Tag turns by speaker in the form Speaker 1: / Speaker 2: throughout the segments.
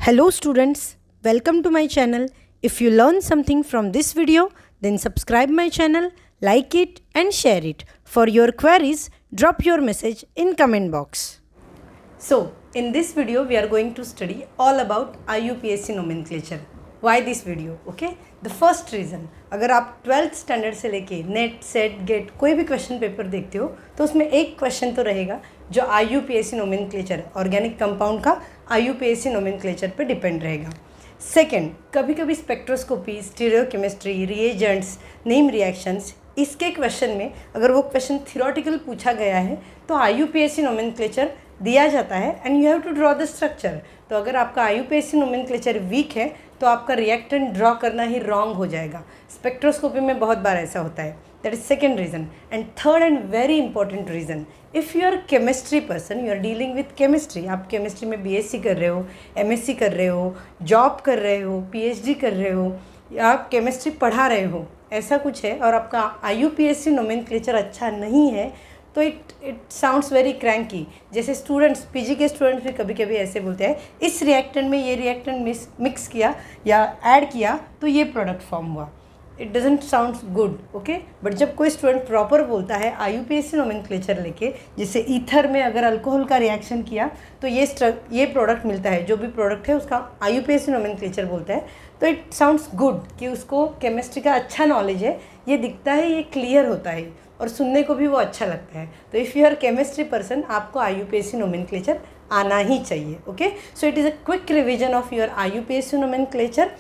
Speaker 1: Hello students, welcome to my channel. If you learn something from this video, then subscribe my channel, like it and share it. For your queries, drop your message in comment box. So, in this video we are going to study all about IUPAC nomenclature. Why this video? Okay, the first reason, अगर आप 12th standard से लेके net set gate कोई भी question paper देखते हो तो उसमें एक क्वेश्चन तो रहेगा जो IUPAC नोमेनक्लेचर ऑर्गेनिक कंपाउंड का IUPAC नोमेनक्लेचर पे डिपेंड रहेगा. सेकंड, कभी कभी spectroscopy, stereochemistry, reagents, name reactions, इसके क्वेश्चन में अगर वो क्वेश्चन थियोरेटिकल पूछा गया है तो IUPAC नोमेनक्लेचर दिया जाता है and you have to draw the structure. तो अगर आपका IUPAC नोमेनक्लेचर वीक है तो आपका रिएक्टेंट ड्रॉ करना ही रॉन्ग हो जाएगा. स्पेक्ट्रोस्कोपी में बहुत बार ऐसा होता है. That is second reason. And third and very important reason, if you are chemistry person, you are dealing with chemistry, आप केमिस्ट्री में BSc कर रहे हो, MSc कर रहे हो, जॉब कर रहे हो, PhD कर रहे हो, या आप केमिस्ट्री पढ़ा रहे हो, ऐसा कुछ है और आपका IUPAC नोमेनक्लेचर अच्छा नहीं है तो इट साउंड्स वेरी क्रैंकी. जैसे स्टूडेंट्स, PG के स्टूडेंट्स भी कभी कभी ऐसे बोलते हैं, इस रिएक्टेंट में ये रिएक्टेंट मिक्स किया या ऐड किया तो ये प्रोडक्ट फॉर्म हुआ. It doesn't sounds good. Okay, but जब कोई स्टूडेंट प्रॉपर बोलता है IUPAC नोमेनक्लेचर लेके, जैसे ईथर में अगर अल्कोहल का रिएक्शन किया तो ये प्रोडक्ट मिलता है, जो भी प्रोडक्ट है उसका IUPAC नोमेनक्लेचर बोलता है, तो इट साउंड्स गुड कि उसको केमिस्ट्री का अच्छा नॉलेज है, ये दिखता है, ये क्लियर होता है और सुनने को भी वो अच्छा लगता है. तो if you are chemistry person, आपको IUPAC नोमेनक्लेचर आना ही चाहिए. Okay, so it is a quick revision of your IUPAC nomenclature.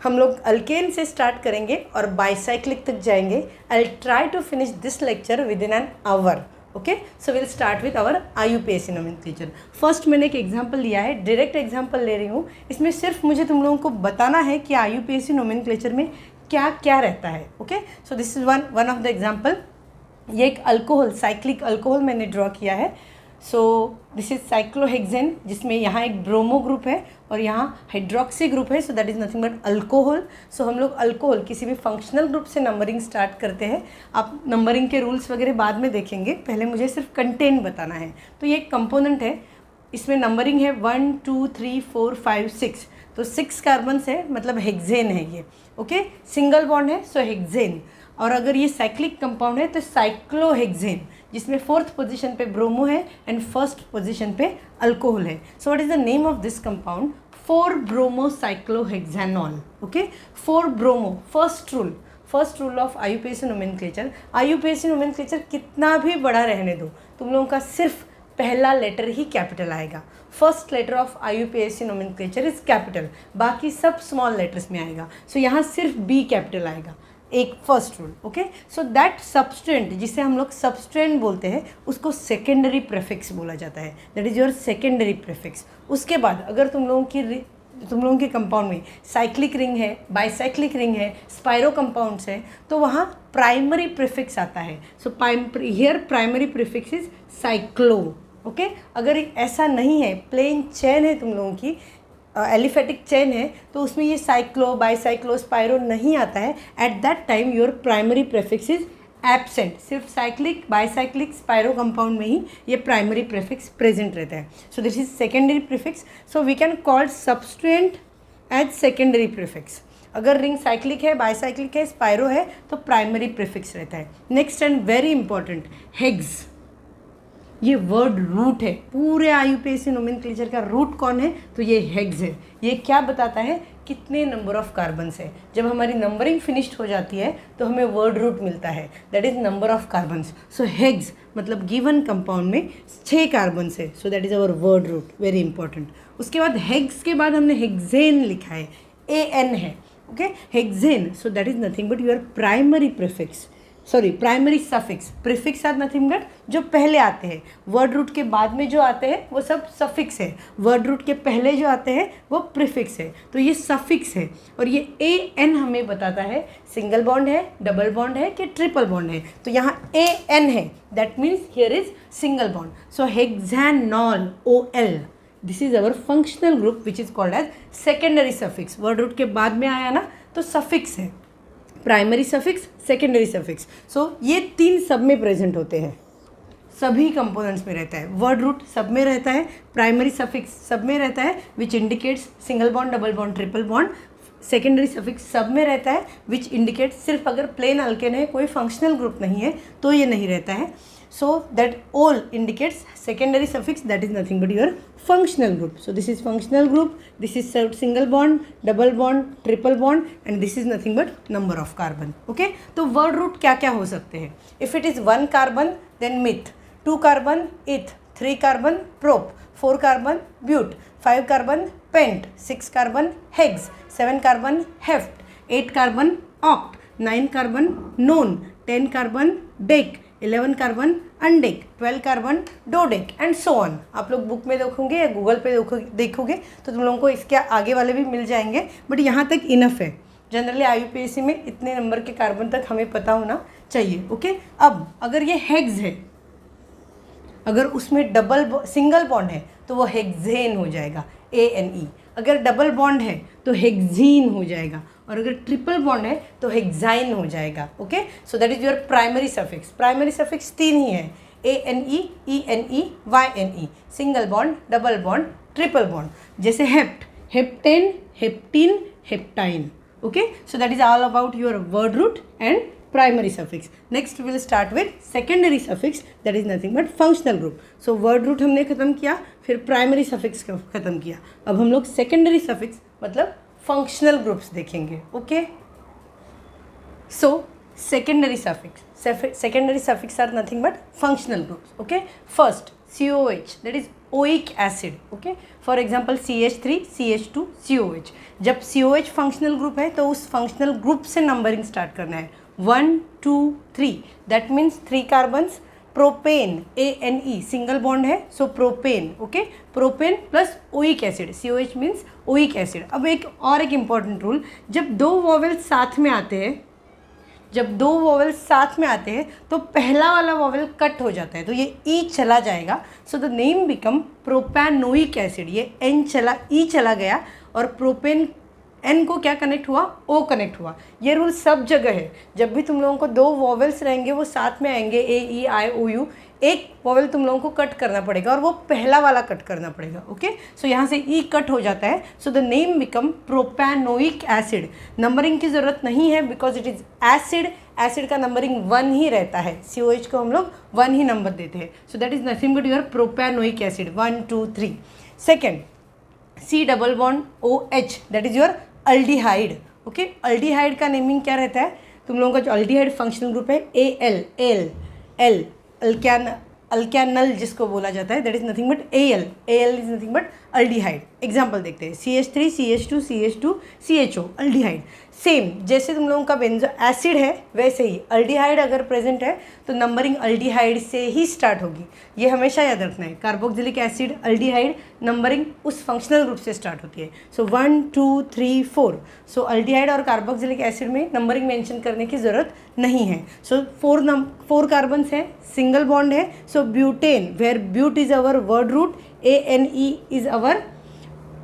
Speaker 1: हम लोग अल्केन से स्टार्ट करेंगे और बाइसाइक्लिक तक जाएंगे. I try to finish this lecture within an hour. Okay, so will start with our IUPAC nomenclature. First मैंने एक example लिया है, डायरेक्ट एग्जांपल ले रही हूँ. इसमें सिर्फ मुझे तुम लोगों को बताना है कि IUPAC नोमेनक्लेचर में क्या क्या रहता है. Okay, so this is one of the example. ये एक अल्कोहल, साइक्लिक अल्कोहल मैंने ड्रॉ किया है. सो दिस इज साइक्लोहेक्सेन, जिसमें यहाँ एक ब्रोमो ग्रुप है और यहाँ हाइड्रोक्सी ग्रुप है. So that is nothing but alcohol. सो हम लोग अल्कोहल किसी भी फंक्शनल ग्रुप से नंबरिंग स्टार्ट करते हैं. आप नंबरिंग के रूल्स वगैरह बाद में देखेंगे, पहले मुझे सिर्फ कंटेंट बताना है. तो ये एक कंपोनेंट है, इसमें नंबरिंग है 1 2 3 4 5 6. तो 6 कार्बन्स है, मतलब हेक्सेन है ये. ओके, सिंगल बॉन्ड है, सो हेक्सेन. और अगर ये साइक्लिक कंपाउंड है तो साइक्लोहेक्सेन, जिसमें 4th पोजीशन पे ब्रोमो है एंड 1st पोजीशन पे अल्कोहल है. So what is the name of this compound? 4 bromo cyclohexanol. Okay, 4 bromo. First rule of IUPAC nomenclature. IUPAC nomenclature कितना भी बड़ा रहने दो, तुम लोगों का सिर्फ पहला लेटर ही कैपिटल आएगा. First letter of IUPAC nomenclature is capital, बाकी सब स्मॉल लेटर्स में आएगा. सो यहाँ सिर्फ B कैपिटल आएगा. एक first rule. Okay, so that substance, जिसे हम लोग सबस्टेंट बोलते हैं, उसको सेकेंडरी प्रीफिक्स बोला जाता है. That is your secondary prefix. उसके बाद अगर तुम लोगों के कंपाउंड में साइक्लिक रिंग है, बाइसाइक्लिक रिंग है, स्पाइरो कंपाउंड्स है, तो वहाँ प्राइमरी प्रीफिक्स आता है. So here primary prefix is cyclo. Okay, अगर ऐसा नहीं है, प्लेन चेन है तुम लोगों की, एलिफेटिक चेन है, तो उसमें ये साइक्लो, बाइसाइक्लो, स्पाइरो नहीं आता है. At that time your primary prefix is absent. सिर्फ साइक्लिक, बाइसाइक्लिक, स्पाइरो कंपाउंड में ही ये प्राइमरी प्रीफिक्स प्रेजेंट रहता है. So this is secondary prefix. So we can call substituent as secondary prefix. अगर रिंग साइक्लिक है, बाइसाइक्लिक है, spiro है, तो प्राइमरी प्रीफिक्स रहता है. Next and very important, hex. ये वर्ड रूट है, पूरे IUPAC नोमेनक्लेचर का रूट कौन है? तो ये हेग्स है. ये क्या बताता है? कितने नंबर ऑफ कार्बन्स है. जब हमारी नंबरिंग फिनिश्ड हो जाती है तो हमें वर्ड रूट मिलता है, that is number of carbons. So hex मतलब गिवन कंपाउंड में 6 कार्बन्स है. So that is our word root, very important. उसके बाद हेग्स के बाद हमने हेक्सेन लिखा है, AN है. Okay, hexane. So that is nothing but your primary prefix, primary suffix. Prefix are nothing but जो पहले आते हैं. वर्ड रूट के बाद में जो आते हैं वो सब सफिक्स है, वर्ड रूट के पहले जो आते हैं वो प्रीफिक्स है. तो ये सफिक्स है. और ये AN हमें बताता है सिंगल बॉन्ड है, डबल बॉन्ड है कि ट्रिपल बॉन्ड है. तो यहाँ AN है, that means here is single bond. So hexanol, OL. This is our functional group which is called as secondary suffix. Word root के बाद में आया ना तो सफिक्स है, primary suffix, secondary suffix. So ये 3 सब में प्रेजेंट होते हैं. सभी कंपोनेंट्स में रहता है। वर्ड रूट सब में रहता है, प्राइमरी सफिक्स सब में रहता है which indicates single bond, double bond, triple bond. Secondary suffix सब में रहता है विच इंडिकेट्स, सिर्फ अगर प्लेन अल्केन है, कोई फंक्शनल ग्रुप नहीं है तो ये नहीं रहता है। So that all indicates secondary suffix, that is nothing but your functional group. So this is functional group, this is single bond, double bond, triple bond, and this is nothing but number of carbon. Okay, तो word root क्या क्या हो सकते हैं? If it is 1 carbon then meth, 2 carbon eth, 3 carbon prop, 4 carbon but, 5 carbon pent, 6 carbon hex, 7 carbon heft, 8 carbon oct, 9 carbon non, 10 carbon dec, 11 carbon अनडेक, 12 carbon डोडेक and so on. आप लोग book में देखोगे या गूगल पे देखोगे तो तुम लोगों को इसके आगे वाले भी मिल जाएंगे, बट यहाँ तक इनफ है। जनरली IUPAC में इतने नंबर के कार्बन तक हमें पता होना चाहिए। ओके, अब अगर ये हेक्स है, अगर उसमें सिंगल बॉन्ड है तो वो हेक्सेन हो जाएगा, ANE। अगर डबल बॉन्ड है तो हेक्सीन हो जाएगा, और अगर ट्रिपल बॉन्ड है तो हेक्साइन हो जाएगा। Okay, so that is your primary suffix. Primary suffix 3 ही है, ANE, ENE, YNE, single bond, double bond, triple bond. जैसे hept, heptane, heptene, heptyne. Okay, so that is all about your word root and primary suffix. Next we will start with secondary suffix, that is nothing but functional group. So word root हमने खत्म किया, फिर primary suffix खत्म किया, अब हम लोग secondary suffix मतलब functional groups देखेंगे। Okay, so secondary suffix are nothing but functional groups. Okay, first COH, that is oic acid. Okay, for example CH3, CH2, COH। जब COH functional group है तो उस functional group से numbering start करना है, 1 2 3, that means 3 carbons। Propane, ANE, single bond है, so propane. Okay, propane plus oic acid, COH means oic acid. अब एक इंपॉर्टेंट रूल, जब दो वॉवेल्स साथ में आते हैं तो पहला वाला वॉवेल कट हो जाता है, तो ये ई चला जाएगा, so the name become propanoic acid. ये एन चला, ई चला गया, और प्रोपेन एन को क्या कनेक्ट हुआ, ओ कनेक्ट हुआ। ये रूल सब जगह है, जब भी तुम लोगों को दो वॉवेल्स रहेंगे वो साथ में आएंगे, AEIOU, एक वॉवेल तुम लोगों को कट करना पड़ेगा और वो पहला वाला कट करना पड़ेगा। ओके, सो यहाँ से ई कट हो जाता है, so the name become propanoic acid. Numbering की ज़रूरत नहीं है because it is acid, acid का नंबरिंग 1 ही रहता है, COH को हम लोग 1 ही नंबर देते हैं, so that is nothing but your propanoic acid, 1 2 3। Second C double bond OH, that is your aldehyde. Okay, aldehyde का नेमिंग क्या रहता है, तुम लोगों का जो अल्डिहाइड फंक्शनल ग्रुप है AL, अल्कैनल जिसको बोला जाता है, that is nothing but AL is nothing but aldehyde. Example देखते हैं, CH3, CH2, CHO, aldehyde. Same जैसे तुम लोगों का बेंजो एसिड है वैसे ही अल्डिहाइड अगर प्रेजेंट है तो नंबरिंग अल्डिहाइड से ही स्टार्ट होगी, ये हमेशा याद रखना है। कार्बोक्सिलिक एसिड, अल्डिहाइड, नंबरिंग उस फंक्शनल ग्रुप से स्टार्ट होती है, सो 1 2 3 4। सो अल्डिहाइड और कार्बोक्सिलिक एसिड में नंबरिंग मेंशन करने की ज़रूरत नहीं है। सो 4 कार्बन्स है, सिंगल बॉन्ड है, so butane, where but is our word root, ANE is our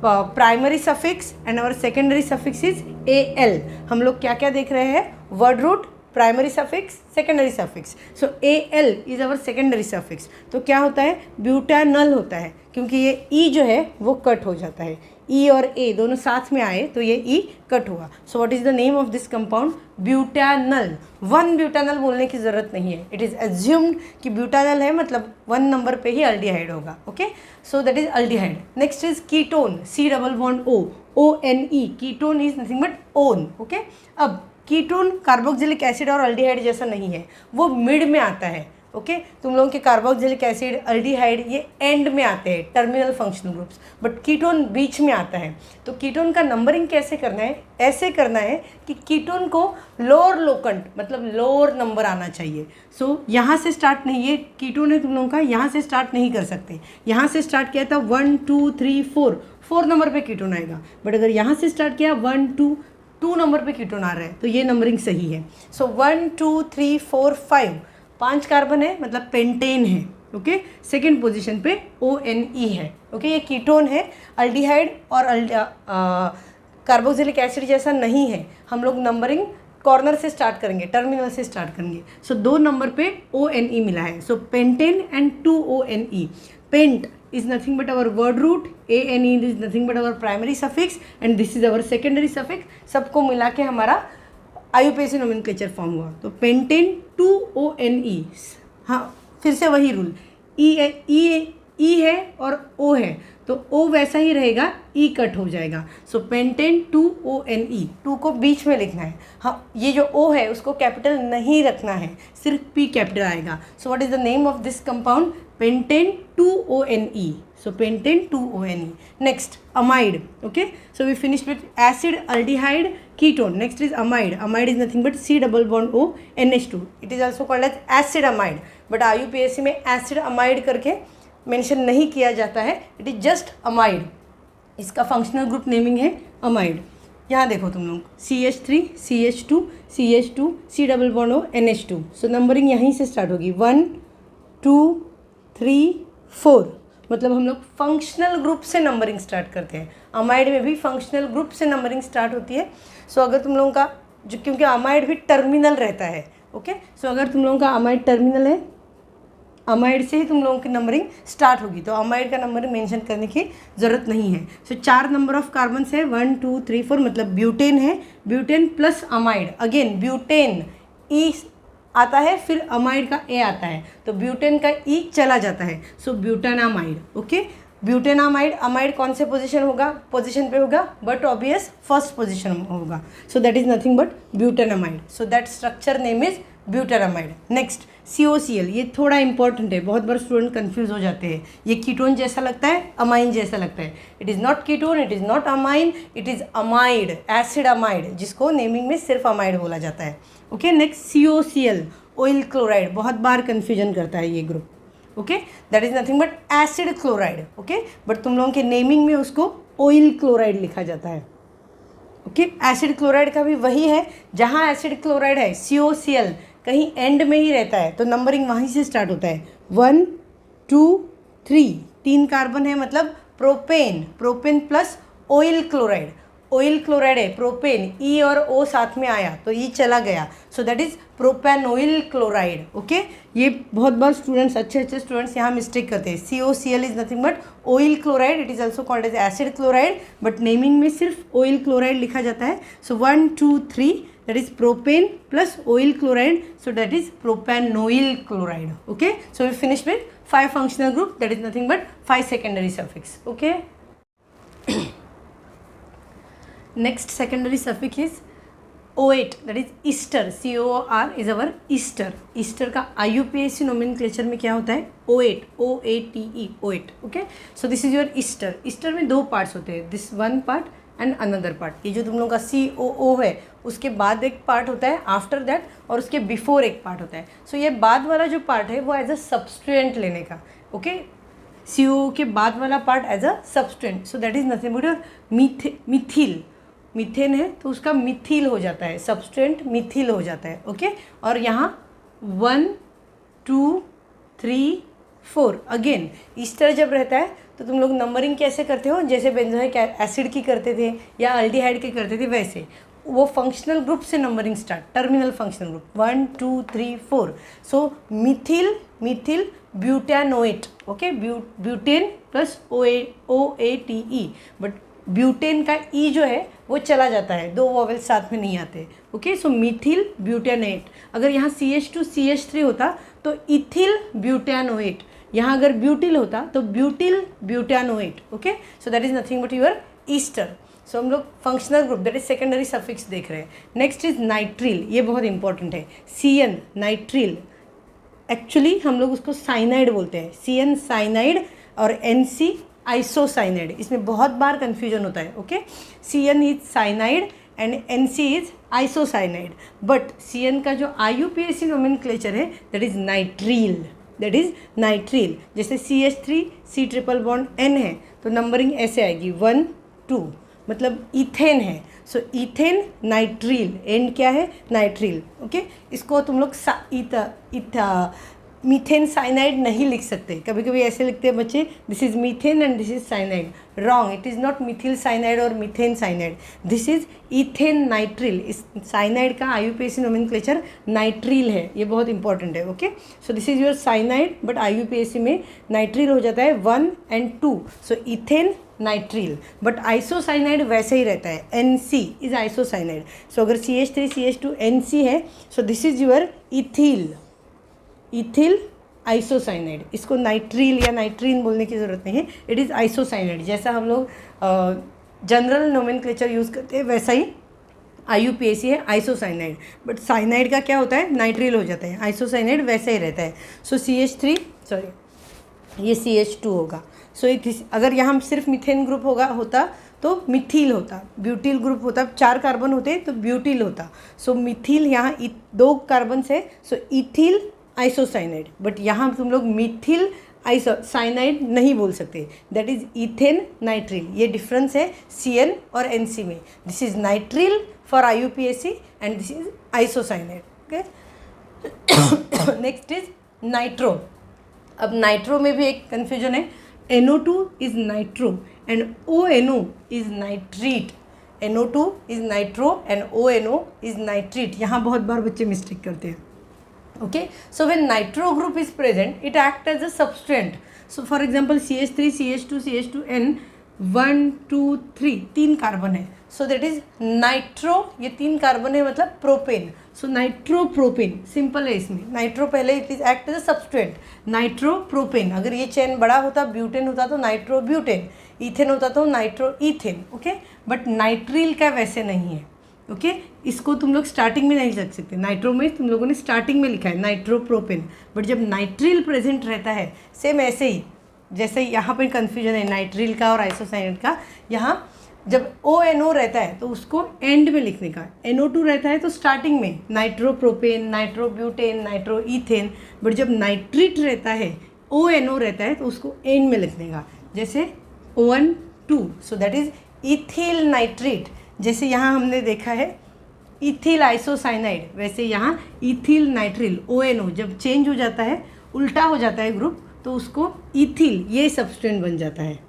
Speaker 1: primary suffix and our secondary suffix is AL। हम लोग क्या क्या देख रहे हैं, word root, primary suffix, secondary suffix, so AL is our secondary suffix. तो क्या होता है, ब्यूटानल होता है, क्योंकि ये E जो है वो कट हो जाता है, E और A दोनों साथ में आए तो ये E कट हुआ। So what is the name of this compound, butanal. 1 butanal बोलने की ज़रूरत नहीं है, इट इज़ एज्यूम्ड कि ब्यूटानल है मतलब 1 नंबर पे ही अल्डिहाइड होगा। Okay, so that is aldehyde. Next is ketone, C double bond O, ONE, ketone is nothing but one. Okay, अब कीटोन कार्बोक्सिलिक एसिड और अल्डिहाइड जैसा नहीं है, वो मिड में आता है। ओके, तुम लोगों के कार्बोक्सिलिक एसिड, अल्डिहाइड ये एंड में आते हैं, terminal functional groups, but ketone बीच में आता है। तो कीटोन का नंबरिंग कैसे करना है, ऐसे करना है कि कीटोन को लोअर लोकेंट मतलब लोअर नंबर आना चाहिए। सो यहाँ से स्टार्ट नहीं, ये कीटोन है तुम लोगों का, यहाँ से स्टार्ट नहीं कर सकते। यहाँ से स्टार्ट किया था 1 2 3 4 नंबर पे कीटोन आएगा, बट अगर यहाँ से स्टार्ट किया 1 2 नंबर पे कीटोन आ रहा है तो ये नंबरिंग सही है। सो 1 2 3 4 5 कार्बन है मतलब पेंटेन है। ओके, सेकेंड पोजीशन पे ONE है। ओके, ये कीटोन है, अल्डिहाइड और कार्बोक्सिलिक एसिड जैसा नहीं है। हम लोग नंबरिंग कॉर्नर से स्टार्ट करेंगे, टर्मिनल से स्टार्ट करेंगे। सो 2 नंबर पे ONE मिला है। So pentane and 2ONE। Pent is nothing but our word root, ANE is nothing but our primary suffix and this is our secondary suffix। सबको मिला के हमारा IUPAC नोमेनक्लेचर फॉर्म हुआ। तो पेंटेन 2ONE। हाँ, फिर से वही रूल, ई है और O है तो O वैसा ही रहेगा, E कट हो जाएगा। सो पेंटेन 2ONE, 2 को बीच में लिखना है। हाँ, ये जो O है उसको कैपिटल नहीं रखना है, सिर्फ P कैपिटल आएगा। So what is the name of this compound? Pentane 2ONE। So pentane 2ONE। Next amide. Okay, so we finish with acid, aldehyde, ketone. Next is amide. Amide is nothing but C double bond O NH2। It is also called as acid amide, but IUPAC में acid amide करके mention नहीं किया जाता है, it is just amide. इसका functional group naming है amide. यहाँ देखो तुम लोग, CH3 CH2 CH2 C double bond O NH2। सो नंबरिंग यहीं से स्टार्ट होगी, 1 2 3 4। मतलब हम लोग फंक्शनल ग्रुप से नंबरिंग स्टार्ट करते हैं। अमाइड में भी फंक्शनल ग्रुप से नंबरिंग स्टार्ट होती है। सो अगर तुम लोगों का जो, क्योंकि अमाइड भी टर्मिनल रहता है, ओके, सो अगर तुम लोगों का अमाइड टर्मिनल है, अमाइड से ही तुम लोगों की नंबरिंग स्टार्ट होगी। तो अमाइड का नंबर मेंशन करने की ज़रूरत नहीं है। सो 4 नंबर ऑफ कार्बन्स है, 1 2 3 4, मतलब ब्यूटेन है, butane plus amide. Again butane E आता है, फिर अमाइड का ए आता है, तो ब्यूटेन का ई चला जाता है। सो ब्यूटेनामाइड। ओके, ब्यूटेनामाइड, अमाइड कौन से पोजीशन पे होगा, बट ऑब्वियस फर्स्ट पोजीशन में होगा। So that is nothing but butanamide. So that structure name is butanamide. Next COCl, ये थोड़ा इंपॉर्टेंट है, बहुत बार स्टूडेंट कंफ्यूज हो जाते हैं। ये कीटोन जैसा लगता है, अमाइन जैसा लगता है। It is not ketone, it is not amine, it is amide, acid amide, जिसको नेमिंग में सिर्फ अमाइड बोला जाता है। Okay, next COCl, oil chloride, बहुत बार कन्फ्यूजन करता है ये group. Okay, that is nothing but acid chloride. Okay, but तुम लोगों के नेमिंग में उसको ऑयल क्लोराइड लिखा जाता है। ओके, एसिड क्लोराइड का भी वही है, जहाँ एसिड क्लोराइड है COCl कहीं एंड में ही रहता है, तो नंबरिंग वहीं से स्टार्ट होता है। 1 2 3, 3 कार्बन है, मतलब propane, propane plus oyl chloride. Oyl chloride है, प्रोपेन, ई और ओ साथ में आया तो ई चला गया, so that is propanoyl chloride. Okay, ये बहुत बार स्टूडेंट्स, अच्छे स्टूडेंट्स यहाँ मिस्टेक करते हैं। COCl is nothing but oyl chloride, it is also called as acid chloride, but naming में सिर्फ ऑयल क्लोराइड लिखा जाता है। So 1 2 3, that is propane plus oil chloride, so that is propanoyl chloride. Okay, so we finished with 5 functional group, that is nothing but 5 secondary suffix. Okay, next secondary suffix is O8, that is ester, COR is our ester। ester का IUPAC nomenclature में क्या होता है, O8, OATE, O8। okay, so this is your ester। ester में 2 parts होते हैं, this one part and another part. ये जो तुम लोगों का COO है, उसके बाद एक पार्ट होता है आफ्टर दैट, और उसके बिफोर एक पार्ट होता है। सो ये बाद वाला जो पार्ट है वो एज अ सब्सट्रेंट लेने का। ओके, COO के बाद वाला part as a substituent, so that is nothing but methyl. Methane है तो उसका मिथिल हो जाता है, सब्सट्रेंट मिथिल हो जाता है। ओके, और यहाँ 1 2 3 4, अगेन ईस्टर जब रहता है तो तुम लोग नंबरिंग कैसे करते हो, जैसे बेंजोइक एसिड की करते थे या अल्डिहाइड की करते थे, वैसे वो फंक्शनल ग्रुप से numbering start, terminal functional group 1 2 3 4। So methyl butanoate. Okay, butane plus OATE, but butane का ई जो है वो चला जाता है, 2 वॉवेल साथ में नहीं आते। ओके, सो मिथिल ब्यूटेनोएट। अगर यहाँ CH2 CH3 होता तो इथिल ब्यूटेनोएट, यहाँ अगर ब्यूटिल होता तो butyl butanoate. Okay, so that is nothing but your ester. So हम लोग functional group, that is secondary suffix देख रहे हैं। नेक्स्ट इज नाइट्रिल, ये बहुत इंपॉर्टेंट है। CN नाइट्रिल, एक्चुअली हम लोग उसको साइनाइड बोलते हैं, CN साइनाइड और NC आइसोसाइनाइड। इसमें बहुत बार कन्फ्यूजन होता है। Okay, CN is cyanide and NC is isocyanide, but CN का जो IUPAC नोमेनक्लेचर है that is nitrile, that is nitrile. जैसे CH3 C triple bond N है तो नंबरिंग ऐसे आएगी 1 2, मतलब इथेन है, सो इथेन नाइट्रिल, एंड क्या है नाइट्रिल। ओके, इसको तुम लोग मीथेन साइनाइड नहीं लिख सकते, कभी कभी ऐसे लिखते हैं बच्चे, this is methane and this is cyanide. Wrong, it is not methyl cyanide और methane cyanide, this is ethane nitrile. इस साइनाइड का IUPAC नोमेनक्लेचर नाइट्रिल है, ये बहुत इंपॉर्टेंट है। Okay, so this is your cyanide, but IUPAC में nitrile हो जाता है 1 and 2, so ethane nitrile. But isocyanide वैसे ही रहता है, NC इज आइसोसाइनाइड। सो अगर CH3 CH2 NC है, so this is your ethyl isocyanide. इसको नाइट्रिल या नाइट्रीन बोलने की ज़रूरत नहीं है, इट इज़ आइसोसाइनाइड। जैसा हम लोग जनरल नोमेनक्लेचर यूज़ करते हैं वैसा ही IUPAC है आइसोसाइनाइड, बट साइनाइड का क्या होता है, नाइट्रिल हो जाता है। आइसोसाइनाइड वैसे ही रहता है। सो CH3 सॉरी ये CH2 होगा। सो अगर यहाँ सिर्फ मिथेन ग्रुप होता तो मिथिल होता, ब्यूटिल ग्रुप होता, 4 कार्बन होते तो ब्यूटिल होता। सो मिथिल यहाँ 2 कार्बन से, सो इथिल आइसोसाइनाइड, बट यहाँ तुम लोग मिथिल आइसोसाइनाइड नहीं बोल सकते, दैट इज इथेन नाइट्रिल। ये डिफरेंस है CN और NC में। This is nitrile for IUPAC and this is isocyanide. Okay, next is nitro. अब नाइट्रो में भी एक कन्फ्यूजन है, NO2 is nitro and ONO is nitrite. NO2 is nitro and ONO is nitrite. यहाँ बहुत बार बच्चे मिस्टेक करते हैं। Okay, so when nitro group is present, it acts as a substrate. So for example CH3 CH2 CH2N 1 2 3 3 carbon है, so that is nitro. ये 3 carbon है मतलब propane, so nitro propane simple है। इसमें नाइट्रो पहले it is act as a substrate, nitro propane. अगर ये chain बड़ा होता, ब्यूटेन होता तो नाइट्रो ब्यूटेन, इथेन होता तो nitro ethane. Okay, but nitrile का वैसे नहीं है। ओके, इसको तुम लोग स्टार्टिंग में नहीं लिख सकते। नाइट्रो में तुम लोगों ने स्टार्टिंग में लिखा है नाइट्रो प्रोपेन, बट जब नाइट्रिल प्रेजेंट रहता है, सेम ऐसे ही जैसे यहाँ पर कन्फ्यूजन है नाइट्रिल का और आइसोसाइनाइड का। यहाँ जब ONO रहता है तो उसको एंड में लिखने का, NO2 रहता है तो स्टार्टिंग में nitro propane, nitro butane, nitro ethane, but जब नाइट्रिट रहता है, ONO रहता है तो उसको एंड में लिखने का, जैसे 1 2, सो दैट इज इथिल नाइट्रिट। जैसे यहाँ हमने देखा है इथिल आइसोसाइनाइड, वैसे यहाँ इथिल नाइट्रिल ONO जब चेंज हो जाता है, उल्टा हो जाता है ग्रुप, तो उसको इथिल ये सबस्टेंट बन जाता है।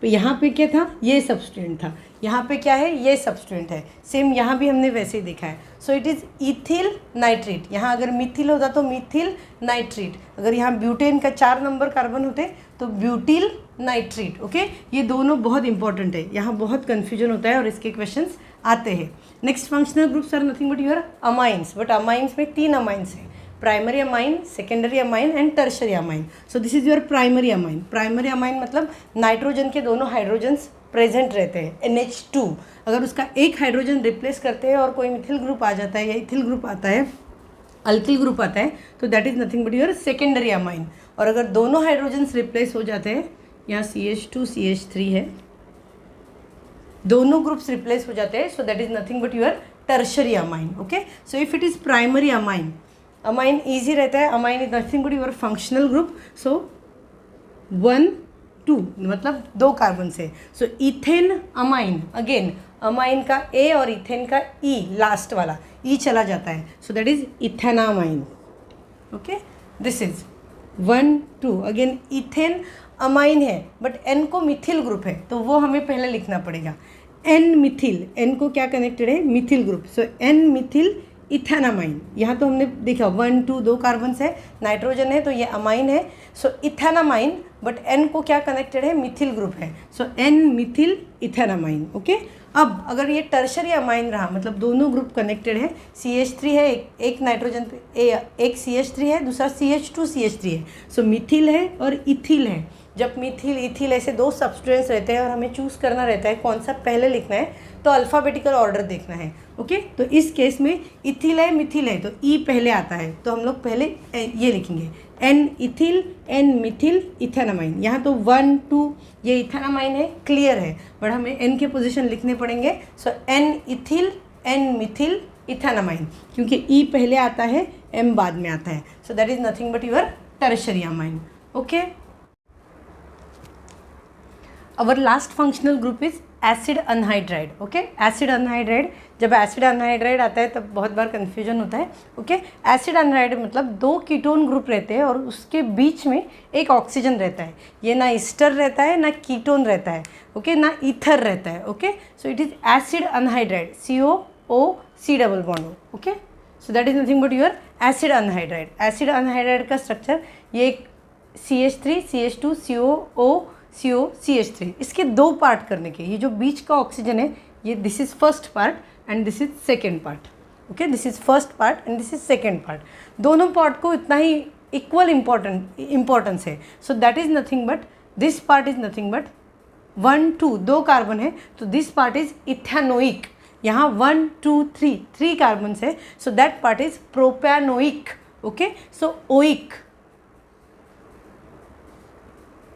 Speaker 1: तो यहाँ पे क्या था, ये सबस्टेंट था, यहाँ पे क्या है, ये सबस्टेंट है। सेम यहाँ भी हमने वैसे ही देखा है। सो इट इज़ इथिल नाइट्रेट। यहाँ अगर मिथिल होता तो मिथिल नाइट्रेट, अगर यहाँ ब्यूटेन का 4 नंबर कार्बन होते तो ब्यूटिल नाइट्रेट। ओके, ये दोनों बहुत इंपॉर्टेंट है, यहाँ बहुत कन्फ्यूजन होता है और इसके क्वेश्चंस आते हैं। Next functional groups are nothing but your amines, but amines में 3 अमाइंस हैं, primary amine, secondary amine and tertiary amine. So this is your primary amine. Primary amine मतलब नाइट्रोजन के दोनों हाइड्रोजन्स प्रेजेंट रहते हैं, NH2। अगर उसका एक हाइड्रोजन रिप्लेस करते हैं और कोई मिथिल ग्रुप आ जाता है या इथिल ग्रुप आता है, अल्किल ग्रुप आता है, तो that is nothing but your secondary amine. और अगर दोनों हाइड्रोजन्स रिप्लेस हो जाते हैं, यहाँ CH2 CH3 है, दोनों ग्रुप्स रिप्लेस हो जाते हैं, so that is nothing but your tertiary amine. Okay, so if it is primary amine, amine easy रहता है, amine is nothing but your functional group. So 1 2 मतलब 2 कार्बन से। So ethane amine, again amine का A और ethane का E, last वाला E चला जाता है, so that is ethanamine. Okay, this is 1 2, again ethane amine है बट N को मिथिल ग्रुप है, तो वो हमें पहले लिखना पड़ेगा। N मिथिल, N को क्या कनेक्टेड है, मिथिल ग्रुप, सो N मिथिल इथेनामाइन। यहाँ तो हमने देखा 1 2 2 कार्बन है, नाइट्रोजन है तो ये अमाइन है, सो इथेनामाइन, बट N को क्या कनेक्टेड है, मिथिल ग्रुप है, सो N मिथिल इथेनामाइन। ओके, अब अगर ये टर्शरी अमाइन रहा, मतलब दोनों ग्रुप कनेक्टेड है, CH3 है, एक नाइट्रोजन पे एक CH3 है, दूसरा CH2 CH3 है, सो मिथिल है और इथिल है। जब मिथिल इथिल ऐसे 2 सब्सटेंस रहते हैं और हमें चूज़ करना रहता है कौन सा पहले लिखना है, तो अल्फ़ाबेटिकल ऑर्डर देखना है। ओके, तो इस केस में इथिल है मिथिल है तो E पहले आता है, तो हम लोग पहले ये लिखेंगे N ethyl N Mithil ethanamine. यहाँ तो 1 2 ये इथेनामाइन है, क्लियर है, बट हमें N के पोजीशन लिखने पड़ेंगे। सो N ethyl N Mithil ethanamine, क्योंकि E पहले आता है, M बाद में आता है, so that is nothing but your tertiary amine. Okay, our last functional group is acid anhydride. Okay, acid anhydride, जब एसिड अनहाइड्राइड आता है तब बहुत बार कन्फ्यूजन होता है। ओके, एसिड अनहाइड्राइड मतलब 2 कीटोन ग्रुप रहते हैं और उसके बीच में एक ऑक्सीजन रहता है। ये ना ईस्टर रहता है, ना कीटोन रहता है, ओके, ना ईथर रहता है। Okay, so it is acid anhydride, COOC double bond. Okay, so that is nothing but your acid anhydride. Acid anhydride का स्ट्रक्चर ये CH3 CH2 COO CO CH3, इसके 2 पार्ट करने के, ये जो बीच का ऑक्सीजन है ये this is first part and this is second part. Okay, this is first part and this is second part. दोनों पार्ट को इतना ही इक्वल इम्पोर्टेंस है। So that is nothing but, this part is nothing but 1 2 2 carbon है तो this part is ethanoic. यहाँ 1 2 3 carbon है, so that part is propanoic. Okay, so oic,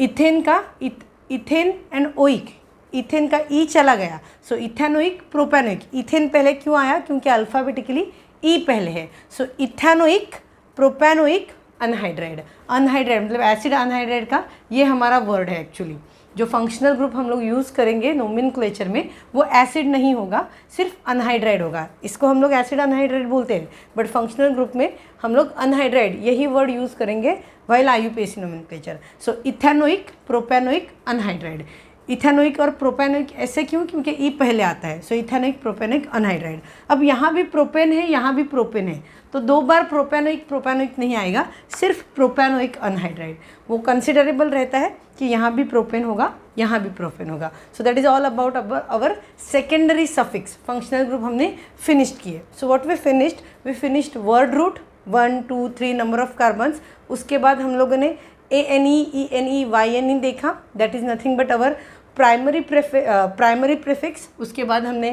Speaker 1: ethane का ethane and oic, ethane का E चला गया, सो ethanoic प्रोपैनोइक। Ethane पहले क्यों आया? क्योंकि अल्फ़ाबेटिकली ई पहले है। सो इथेनोइक प्रोपैनोइक अनहाइड्राइड। अनहाइड्राइड मतलब एसिड अनहाइड्राइड का ये हमारा वर्ड है। एक्चुअली जो फंक्शनल ग्रुप हम लोग यूज़ करेंगे नोमेनक्लेचर में वो एसिड नहीं होगा, सिर्फ अनहाइड्राइड होगा। इसको हम लोग एसिड अनहाइड्राइड बोलते हैं, बट फंक्शनल ग्रुप में हम लोग अनहाइड्राइड यही वर्ड यूज़ करेंगे वाइल IUPAC नोमेनक्लेचर। सो इथेनोइक प्रोपैनोइक अनहाइड्राइड। इथेनोइक और प्रोपैनोइक ऐसे क्यों? क्योंकि ई पहले आता है। सो इथेनोइक प्रोपैनोइक अनहाइड्राइड। अब यहाँ भी प्रोपेन है, यहाँ भी प्रोपेन है, तो 2 बार प्रोपैनोइक नहीं आएगा, सिर्फ प्रोपैनोइक अनहाइड्राइड। वो कंसिडरेबल रहता है कि यहाँ भी प्रोपेन होगा, यहाँ भी प्रोपेन होगा। So that is all about our secondary suffix. Functional group हमने फिनिश्ड किए। So what we finished word root 1 2 3 number of carbons. उसके बाद हम लोगों ने ANE ENE YNE देखा, that is nothing but our primary prefix. उसके बाद हमने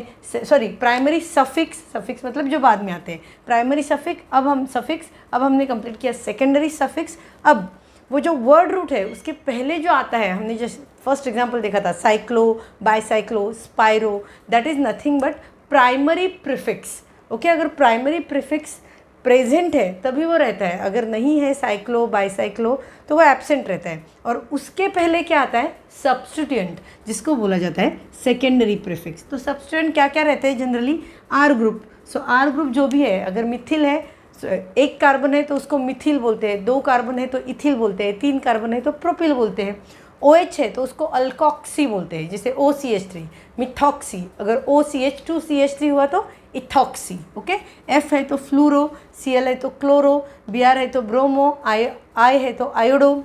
Speaker 1: प्राइमरी सफिक्स मतलब जो बाद में आते हैं, प्राइमरी सफिक्स। अब हमने कंप्लीट किया सेकेंडरी सफिक्स। अब वो जो वर्ड रूट है उसके पहले जो आता है, हमने जैसे फर्स्ट एग्जांपल देखा था cyclo, bicyclo, spiro, that is nothing but primary prefix. Okay, अगर प्राइमरी प्रीफिक्स प्रेजेंट है तभी वो रहता है, अगर नहीं है साइक्लो बाईसाइक्लो तो वो एब्सेंट रहता है। और उसके पहले क्या आता है? सब्स्टिट्यूएंट, जिसको बोला जाता है सेकेंडरी प्रीफिक्स। तो सब्स्टिट्यूएंट क्या क्या रहते हैं generally? R group. So R group जो भी है, अगर मिथिल है, 1 कार्बन है तो उसको मिथिल बोलते हैं, 2 कार्बन है तो इथिल बोलते हैं, 3 कार्बन है तो प्रोपिल बोलते हैं। OH है तो उसको अल्कोक्सी बोलते हैं, जैसे OCH3 मिथॉक्सी, अगर OCH2CH3 हुआ तो इथॉक्सी। ओके, F है तो फ्लूरो, Cl है तो क्लोरो, Br है तो ब्रोमो, I है तो आयोडो,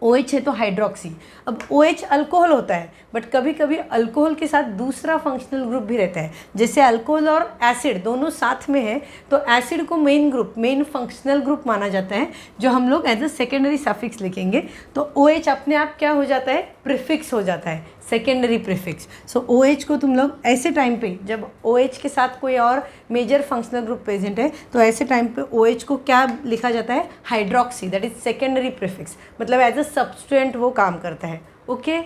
Speaker 1: OH है तो हाइड्रोक्सी। अब OH अल्कोहल होता है, बट कभी कभी अल्कोहल के साथ दूसरा फंक्शनल ग्रुप भी रहता है, जैसे अल्कोहल और एसिड दोनों साथ में है तो एसिड को मेन फंक्शनल ग्रुप माना जाता है, जो हम लोग एज अ सेकेंडरी सफिक्स लिखेंगे। तो OH अपने आप क्या हो जाता है? प्रीफिक्स हो जाता है, सेकेंडरी प्रीफिक्स। सो OH को तुम लोग ऐसे टाइम पे, जब OH के साथ कोई और मेजर फंक्शनल ग्रुप प्रेजेंट है तो ऐसे टाइम पे OH को क्या लिखा जाता है? Hydroxy, that is secondary prefix, मतलब एज अ सब्स्टिट्यूएंट वो काम करता है। ओके,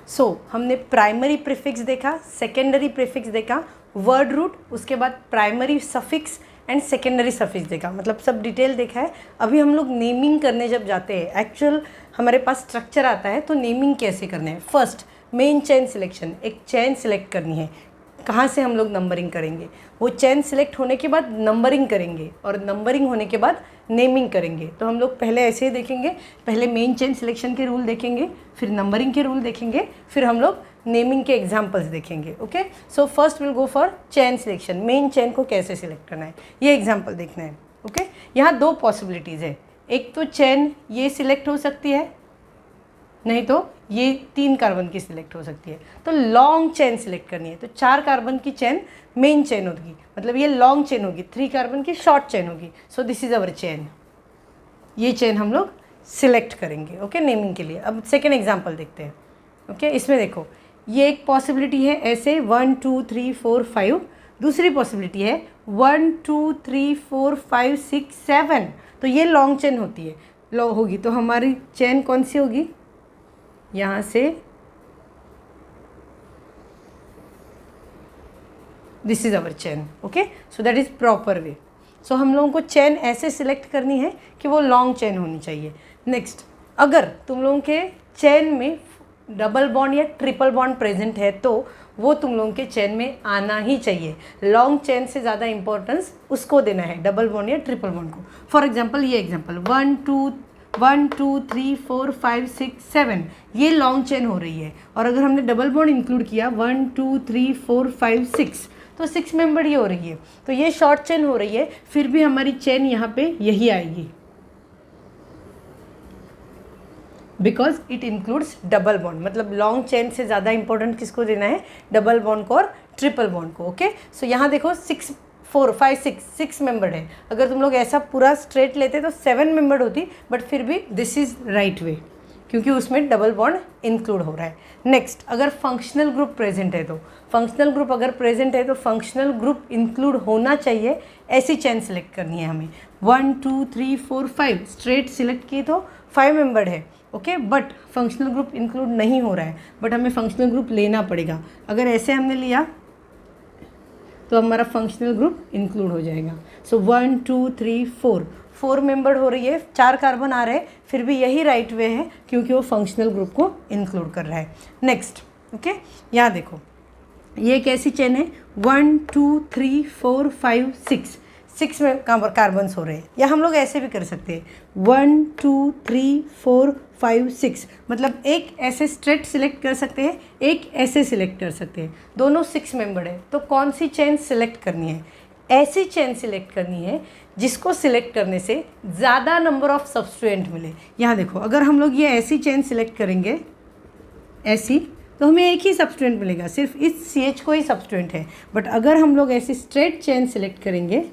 Speaker 1: सो हमने प्राइमरी प्रीफिक्स देखा, सेकेंडरी प्रीफिक्स देखा, वर्ड रूट, उसके बाद primary suffix and secondary suffix देखा, मतलब सब डिटेल देखा है। अभी हम लोग नेमिंग करने जब जाते हैं, एक्चुअल हमारे पास स्ट्रक्चर आता है तो नेमिंग कैसे करने हैं? फर्स्ट मेन चेन सिलेक्शन, एक चेन सिलेक्ट करनी है। कहाँ से हम लोग नंबरिंग करेंगे? वो चेन सिलेक्ट होने के बाद नंबरिंग करेंगे और नंबरिंग होने के बाद नेमिंग करेंगे। तो हम लोग पहले ऐसे ही देखेंगे, पहले मेन चेन सिलेक्शन के रूल देखेंगे, फिर नंबरिंग के रूल देखेंगे, फिर हम लोग नेमिंग के एग्जाम्पल्स देखेंगे। Okay, so first will go for chain selection, main chain को कैसे सिलेक्ट करना है ये एग्जाम्पल देखना है। ओके, यहाँ 2 पॉसिबिलिटीज़ है, एक तो चेन ये सिलेक्ट हो सकती है, नहीं तो ये 3 कार्बन की सिलेक्ट हो सकती है। तो लॉन्ग चेन सिलेक्ट करनी है, तो 4 कार्बन की चेन मेन चेन होगी, मतलब ये लॉन्ग चेन होगी, 3 कार्बन की शॉर्ट चेन होगी। सो दिस इज अवर चेन, ये चेन हम लोग सिलेक्ट करेंगे। ओके, नेमिंग के लिए। अब सेकेंड एग्जाम्पल देखते हैं। ओके, इसमें देखो ये एक पॉसिबिलिटी है ऐसे 1 2 3 4 5, दूसरी पॉसिबिलिटी है 1 2 3 4 5 6 7, तो ये लॉन्ग चेन होती है, होगी। तो हमारी चेन कौन सी होगी? यहाँ से this is our chain. Okay, so that is proper way. So हम लोगों को चेन ऐसे सिलेक्ट करनी है कि वो लॉन्ग चेन होनी चाहिए। नेक्स्ट, अगर तुम लोगों के चेन में डबल बॉन्ड या ट्रिपल बॉन्ड प्रेजेंट है तो वो तुम लोगों के चेन में आना ही चाहिए। लॉन्ग चेन से ज़्यादा इंपॉर्टेंस उसको देना है, डबल बॉन्ड या ट्रिपल बॉन्ड को। फॉर एग्जांपल ये एग्जांपल 1 2 3 4 5 6 7 ये लॉन्ग चेन हो रही है, और अगर हमने डबल बॉन्ड इंक्लूड किया 1 2 3 4 5 6 तो 6 मेंबर ही हो रही है, तो ये शॉर्ट चेन हो रही है, फिर भी हमारी चेन यहाँ पे यही आएगी because it includes double bond. मतलब लॉन्ग चेन से ज़्यादा इंपॉर्टेंट किसको देना है, डबल बॉन्ड को और ट्रिपल बॉन्ड को। ओके, सो यहाँ देखो 6 4 5 6 मेंबर्ड है। अगर तुम लोग ऐसा पूरा स्ट्रेट लेते तो 7 मेंबर्ड होती, बट फिर भी दिस इज़ राइट वे क्योंकि उसमें डबल बॉन्ड इंक्लूड हो रहा है। नेक्स्ट, अगर फंक्शनल ग्रुप प्रेजेंट है तो फंक्शनल ग्रुप अगर प्रेजेंट है तो फंक्शनल ग्रुप इंक्लूड होना चाहिए, ऐसी चेन सिलेक्ट करनी है हमें। 1 2 3 4 5 स्ट्रेट सिलेक्ट की तो 5 मेंबर्ड है, okay, but functional group include नहीं हो रहा है, बट हमें फंक्शनल ग्रुप लेना पड़ेगा। अगर ऐसे हमने लिया तो हमारा फंक्शनल ग्रुप इंक्लूड हो जाएगा। सो 1 2 3 4 मेंबर्ड हो रही है, 4 कार्बन आ रहे हैं, फिर भी यही राइट वे है क्योंकि वो फंक्शनल ग्रुप को इंक्लूड कर रहा है। नेक्स्ट, ओके, यहाँ देखो ये एक ऐसी चेन है 1 2 3 4 5 6 में कार्बन्स हो रहे हैं, या हम लोग ऐसे भी कर सकते हैं 1 2 3 4 5 6, मतलब एक ऐसे स्ट्रेट सिलेक्ट कर सकते हैं, एक ऐसे सिलेक्ट कर सकते हैं, दोनों 6 मेंबर है। तो कौन सी चेन सिलेक्ट करनी है, ऐसी चेन सिलेक्ट करनी है जिसको सिलेक्ट करने से ज़्यादा नंबर ऑफ सब्स्टिट्यूएंट मिले। यहाँ देखो अगर हम लोग ये ऐसी चेन सिलेक्ट करेंगे ऐसी, तो हमें एक ही सब्स्टिट्यूएंट मिलेगा, सिर्फ इस CH को ही सब्स्टिट्यूएंट है। बट अगर हम लोग ऐसी स्ट्रेट चेन सिलेक्ट करेंगे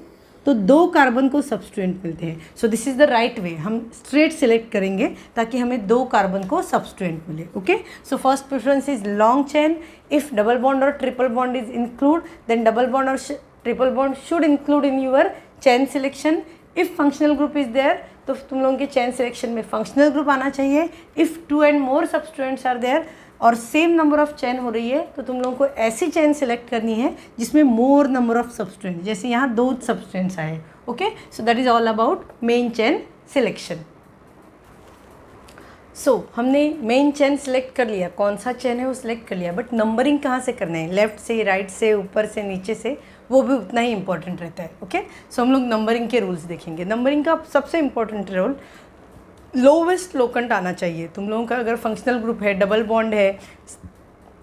Speaker 1: तो 2 कार्बन को सब्स्टिट्यूएंट मिलते हैं। सो this is the right way, हम स्ट्रेट सिलेक्ट करेंगे ताकि हमें 2 कार्बन को सब्स्टिट्यूएंट मिले। Okay, so first preference is long chain. If double bond और triple bond is include, then double bond और triple bond should include in your chain selection. If functional group is there, तो तुम लोगों के chain selection में functional group आना चाहिए। If 2 and more substituents are there और सेम नंबर ऑफ चेन हो रही है, तो तुम लोगों को ऐसी चेन सिलेक्ट करनी है जिसमें मोर नंबर ऑफ सब्स्टिट्यूएंट, जैसे यहाँ 2 सब्स्टिट्यूएंट्स आए। Okay, so that is all about main chain selection. So हमने मेन चेन सिलेक्ट कर लिया, कौन सा चेन है वो सिलेक्ट कर लिया, बट नंबरिंग कहाँ से करना है, लेफ्ट से, राइट से, ऊपर से, नीचे से, वो भी उतना ही इंपॉर्टेंट रहता है। ओके, सो हम लोग नंबरिंग के रूल्स देखेंगे। नंबरिंग का सबसे इंपॉर्टेंट रूल, लोवेस्ट लोकेंट आना चाहिए। तुम लोगों का अगर फंक्शनल ग्रुप है, डबल बॉन्ड है,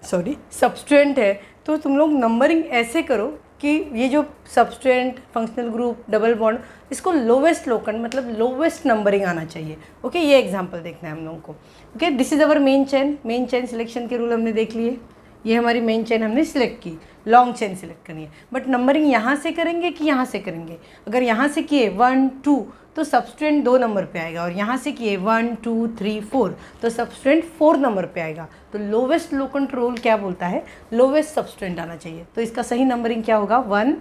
Speaker 1: सब्स्टिट्यूएंट है, तो तुम लोग नंबरिंग ऐसे करो कि ये जो substituent, functional group, double bond, इसको लोवेस्ट लोकेंट मतलब लोवेस्ट नंबरिंग आना चाहिए। ओके, ये एग्जांपल देखना है हम लोगों को। Okay, this is our main chain. Main chain selection के रूल हमने देख लिए। ये हमारी मेन चेन हमने सिलेक्ट की, लॉन्ग चेन सिलेक्ट करनी है, बट नंबरिंग यहाँ से करेंगे कि यहाँ से करेंगे। अगर यहाँ से किए 1 2 तो सब्स्टिट्यूएंट 2 नंबर पे आएगा, और यहाँ से किए 1 2 3 4 तो सब्स्टिट्यूएंट 4 नंबर पे आएगा। तो लोवेस्ट लोकेंट रूल क्या बोलता है, लोवेस्ट सब्स्टिट्यूएंट आना चाहिए। तो इसका सही नंबरिंग क्या होगा, 1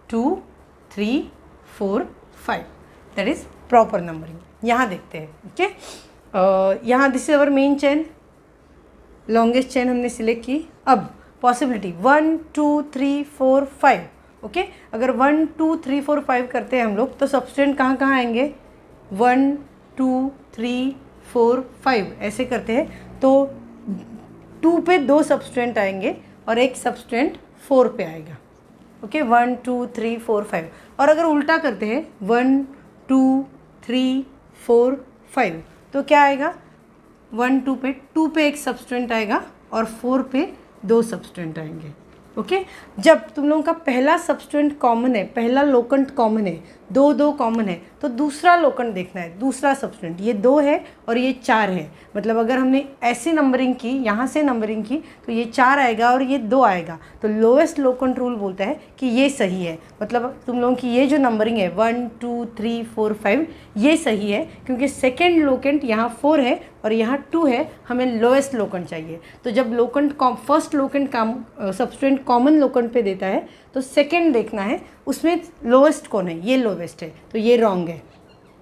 Speaker 1: 2 3 4 5, दैट इज़ प्रॉपर नंबरिंग। यहाँ देखते हैं। ओके, यहाँ this is our main chain, longest chain हमने सिलेक्ट की। अब पॉसिबिलिटी 1 2 3 4 5। ओके, अगर 1 2 3 4 5 करते हैं हम लोग, तो सब्स्टिट्यूएंट कहाँ कहाँ आएंगे, 1 2 3 4 5 ऐसे करते हैं, तो 2 पे 2 सब्स्टिट्यूएंट आएंगे और एक सब्स्टिट्यूएंट 4 पे आएगा। ओके, 1 2 3 4 5। और अगर उल्टा करते हैं 1 2 3 4 5, तो क्या आएगा, 1 2 पे एक सब्स्टिट्यूएंट आएगा और 4 पे 2 सब्स्टिट्यूएंट आएंगे। ओके, जब तुम लोगों का पहला सब्स्टिट्यूएंट कॉमन है, पहला लोकेंट कॉमन है, 2 2 कॉमन है, तो दूसरा लोकेंट देखना है, दूसरा सब्स्टिट्यूएंट। ये 2 है और ये 4 है, मतलब अगर हमने ऐसी नंबरिंग की, यहाँ से नंबरिंग की, तो ये 4 आएगा और ये 2 आएगा। तो लोएस्ट लोकेंट रूल बोलता है कि ये सही है, मतलब तुम लोगों की ये जो नंबरिंग है 1 2 3 4 5 ये सही है, क्योंकि सेकेंड लोकेंट यहाँ 4 है और यहाँ 2 है, हमें लोएस्ट लोकेंट चाहिए। तो जब locant first locant substituent common locant पे देता है, तो सेकेंड देखना है उसमें लोएस्ट कौन है, ये लोवेस्ट है, तो ये रॉन्ग है।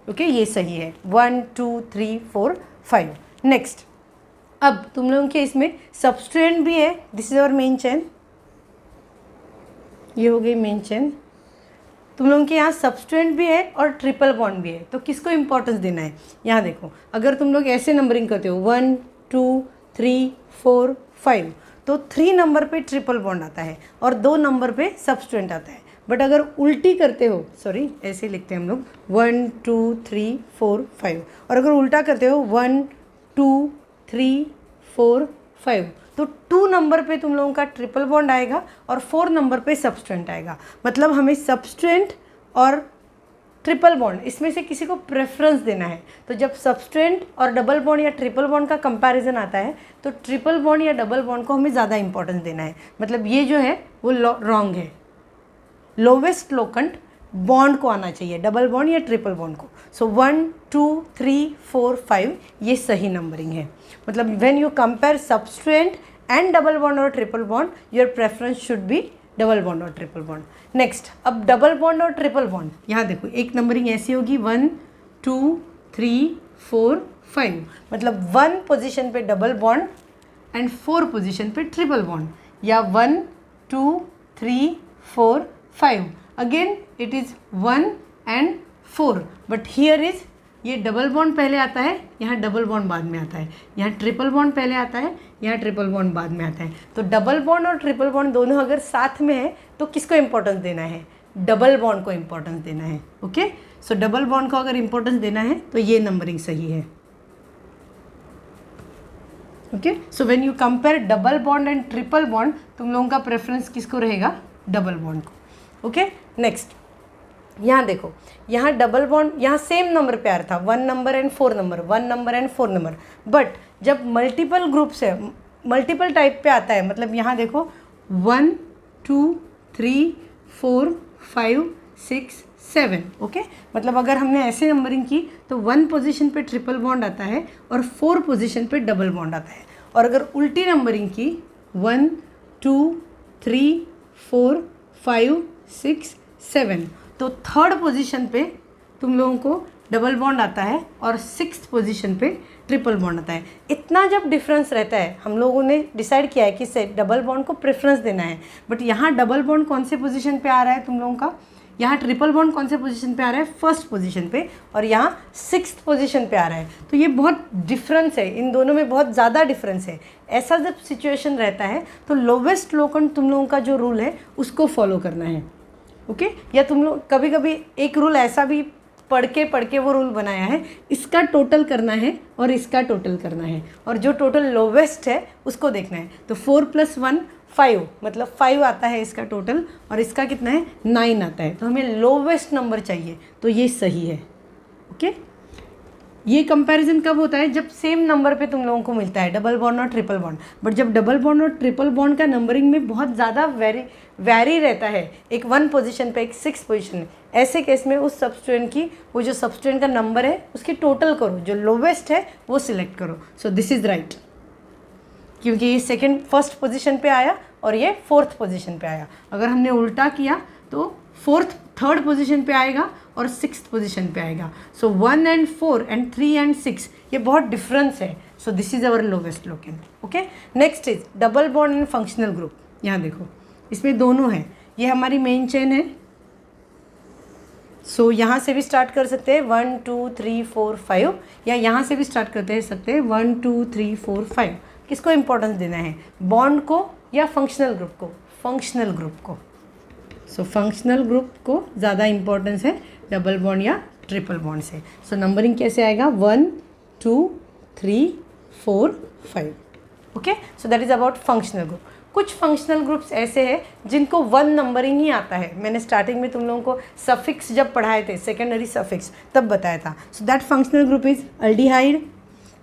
Speaker 1: ओके, ये सही है, 1 2 3 4 5। नेक्स्ट, अब तुम लोगों के इसमें सब्स्टिट्यूएंट भी है, this is our main chain, ये हो गई मेन चेन। तुम लोगों के यहाँ सब्स्टिट्यूएंट भी है और ट्रिपल बॉन्ड भी है, तो किसको इंपॉर्टेंस देना है, यहाँ देखो। अगर तुम लोग ऐसे नंबरिंग करते हो 1 2 3, 4, 5। तो 3 नंबर पे ट्रिपल बॉन्ड आता है और 2 नंबर पे सबस्टेंट आता है। बट अगर उल्टी करते हो, सॉरी ऐसे लिखते हैं हम लोग 1, 2, 3, 4, 5, और अगर उल्टा करते हो 1, 2, 3, 4, 5, तो 2 नंबर पे तुम लोगों का ट्रिपल बॉन्ड आएगा और 4 नंबर पे सबस्टेंट आएगा। मतलब हमें सबस्टेंट और ट्रिपल बॉन्ड इसमें से किसी को प्रेफरेंस देना है। तो जब सबस्टेंट और डबल बॉन्ड या ट्रिपल बॉन्ड का कंपैरिजन आता है तो ट्रिपल बॉन्ड या डबल बॉन्ड को हमें ज़्यादा इंपॉर्टेंस देना है। मतलब ये जो है वो रॉन्ग है, लोवेस्ट लोकेंट बॉन्ड को आना चाहिए, डबल बॉन्ड या ट्रिपल बॉन्ड को। सो 1, 2, 3, 4, 5 ये सही नंबरिंग है। मतलब when you compare substituent and double bond और triple bond, your preference should be double bond और ट्रिपल बॉन्ड। नेक्स्ट, अब डबल बॉन्ड और ट्रिपल बॉन्ड, यहाँ देखो एक नंबरिंग ऐसी होगी 1, 2, 3, 4, 5। मतलब 1 पोजीशन पे डबल बॉन्ड एंड 4 पोजीशन पे ट्रिपल बॉन्ड, या 1, 2, 3, 4, 5। Again it is 1 and 4, but here is ये डबल बॉन्ड पहले आता है, यहाँ डबल बॉन्ड बाद में आता है, यहाँ ट्रिपल बॉन्ड पहले आता है, यहाँ ट्रिपल बॉन्ड बाद में आता है। तो डबल बॉन्ड और ट्रिपल बॉन्ड दोनों अगर साथ में है तो किसको इंपॉर्टेंस देना है? डबल बॉन्ड को इंपॉर्टेंस देना है। ओके, सो डबल बॉन्ड को अगर इंपॉर्टेंस देना है तो ये नंबरिंग सही है। Okay, so when you compare double bond and triple bond, तुम लोगों का प्रेफरेंस किसको रहेगा? डबल बॉन्ड को। ओके, नेक्स्ट यहाँ देखो, यहाँ डबल बॉन्ड यहाँ सेम नंबर पे आ रहा था 1 number and 4 number, 1 number and 4 number. But जब मल्टीपल ग्रुप से मल्टीपल टाइप पे आता है, मतलब यहाँ देखो 1, 2, 3, 4, 5, 6, 7। ओके, मतलब अगर हमने ऐसे नंबरिंग की तो 1 पोजीशन पे ट्रिपल बॉन्ड आता है और 4 पोजीशन पे डबल बॉन्ड आता है। और अगर उल्टी नंबरिंग की 1, 2, 3, 4, 5, 6, 7, तो 3rd पोजीशन पे तुम लोगों को डबल बॉन्ड आता है और 6th पोजीशन पे ट्रिपल बॉन्ड आता है। इतना जब डिफरेंस रहता है, हम लोगों ने डिसाइड किया है कि से डबल बॉन्ड को प्रेफरेंस देना है। बट यहाँ डबल बॉन्ड कौन से पोजीशन पे आ रहा है तुम लोगों का? यहाँ ट्रिपल बॉन्ड कौन से पोजीशन पे आ रहा है? 1st पोजीशन पे, और यहाँ 6th पोजीशन पे आ रहा है। तो ये बहुत डिफरेंस है, इन दोनों में बहुत ज़्यादा डिफरेंस है। ऐसा जब सिचुएशन रहता है तो लोवेस्ट लोकेंट तुम लोगों का जो रूल है उसको फॉलो करना है। ओके, या तुम लोग कभी कभी एक रूल ऐसा भी पढ़ के वो रूल बनाया है, इसका टोटल करना है और इसका टोटल करना है, और जो टोटल लोवेस्ट है उसको देखना है। तो 4 + 1 5, मतलब 5 आता है इसका टोटल, और इसका कितना है? 9 आता है। तो हमें लोवेस्ट नंबर चाहिए, तो ये सही है। ओके, ये कंपैरिजन कब होता है? जब सेम नंबर पे तुम लोगों को मिलता है डबल बॉन्ड और ट्रिपल बॉन्ड। बट जब डबल बॉन्ड और ट्रिपल बॉन्ड का नंबरिंग में बहुत ज़्यादा वैरी रहता है, एक 1 पोजीशन पे, एक 6 पोजीशन में, ऐसे केस में उस सबस्टेंट की वो जो सबस्टेंट का नंबर है उसकी टोटल करो, जो लोवेस्ट है वो सिलेक्ट करो। सो दिस इज़ राइट, क्योंकि ये 1st पोजीशन पे आया और ये 4th पोजीशन पे आया। अगर हमने उल्टा किया तो 3rd पोजीशन पे आएगा और 6th पोजीशन पे आएगा। सो 1 and 4 and 3 and 6 ये बहुत डिफरेंस है। So this is our lowest locant. Okay, next is double bond and functional group. यहाँ देखो, इसमें दोनों हैं। ये हमारी मेन चेन है। सो यहाँ से भी स्टार्ट कर सकते हैं 1, 2, 3, 4, 5, या यहाँ से भी स्टार्ट करते सकते हैं 1, 2, 3, 4, 5। किसको इंपॉर्टेंस देना है? बॉन्ड को या फंक्शनल ग्रुप को? फंक्शनल ग्रुप को। सो फंक्शनल ग्रुप को ज़्यादा इंपॉर्टेंस है डबल बॉन्ड या ट्रिपल बॉन्ड से। सो नंबरिंग कैसे आएगा? 1, 2, 3, 4, 5। Okay, so that is about functional group. कुछ फंक्शनल ग्रुप्स ऐसे हैं जिनको 1 नंबरिंग ही आता है। मैंने स्टार्टिंग में तुम लोगों को सफिक्स जब पढ़ाए थे, सेकेंडरी सफिक्स, तब बताया था। So that functional group is aldehyde,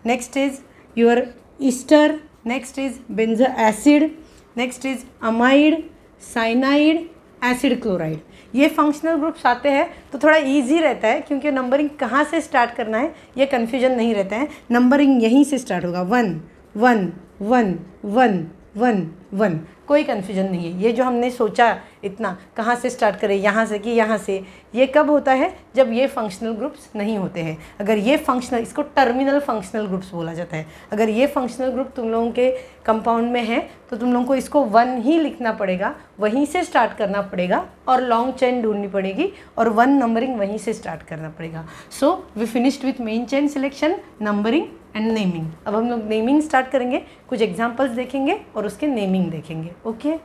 Speaker 1: next is your ester, next is benzo acid, next is amide, cyanide, acid chloride. ये फंक्शनल ग्रुप्स आते हैं तो थोड़ा इजी रहता है, क्योंकि नंबरिंग कहाँ से स्टार्ट करना है ये कन्फ्यूजन नहीं रहता है। नंबरिंग यहीं से स्टार्ट होगा, 1 1 1 1 1 1, कोई कन्फ्यूजन नहीं है। ये जो हमने सोचा इतना कहाँ से स्टार्ट करें, यहाँ से कि यहाँ से, ये कब होता है? जब ये फंक्शनल ग्रुप्स नहीं होते हैं। अगर ये फंक्शनल, इसको टर्मिनल फंक्शनल ग्रुप्स बोला जाता है। अगर ये फंक्शनल ग्रुप तुम लोगों के कंपाउंड में है तो तुम लोगों को इसको 1 ही लिखना पड़ेगा, वहीं से स्टार्ट करना पड़ेगा, और लॉन्ग चेन ढूंढनी पड़ेगी, और 1 नंबरिंग वहीं से स्टार्ट करना पड़ेगा। So we finished with main chain selection, numbering and naming. अब हम लोग नेमिंग स्टार्ट करेंगे, कुछ एग्जाम्पल्स देखेंगे और उसके नेमिंग देखेंगे। Okay,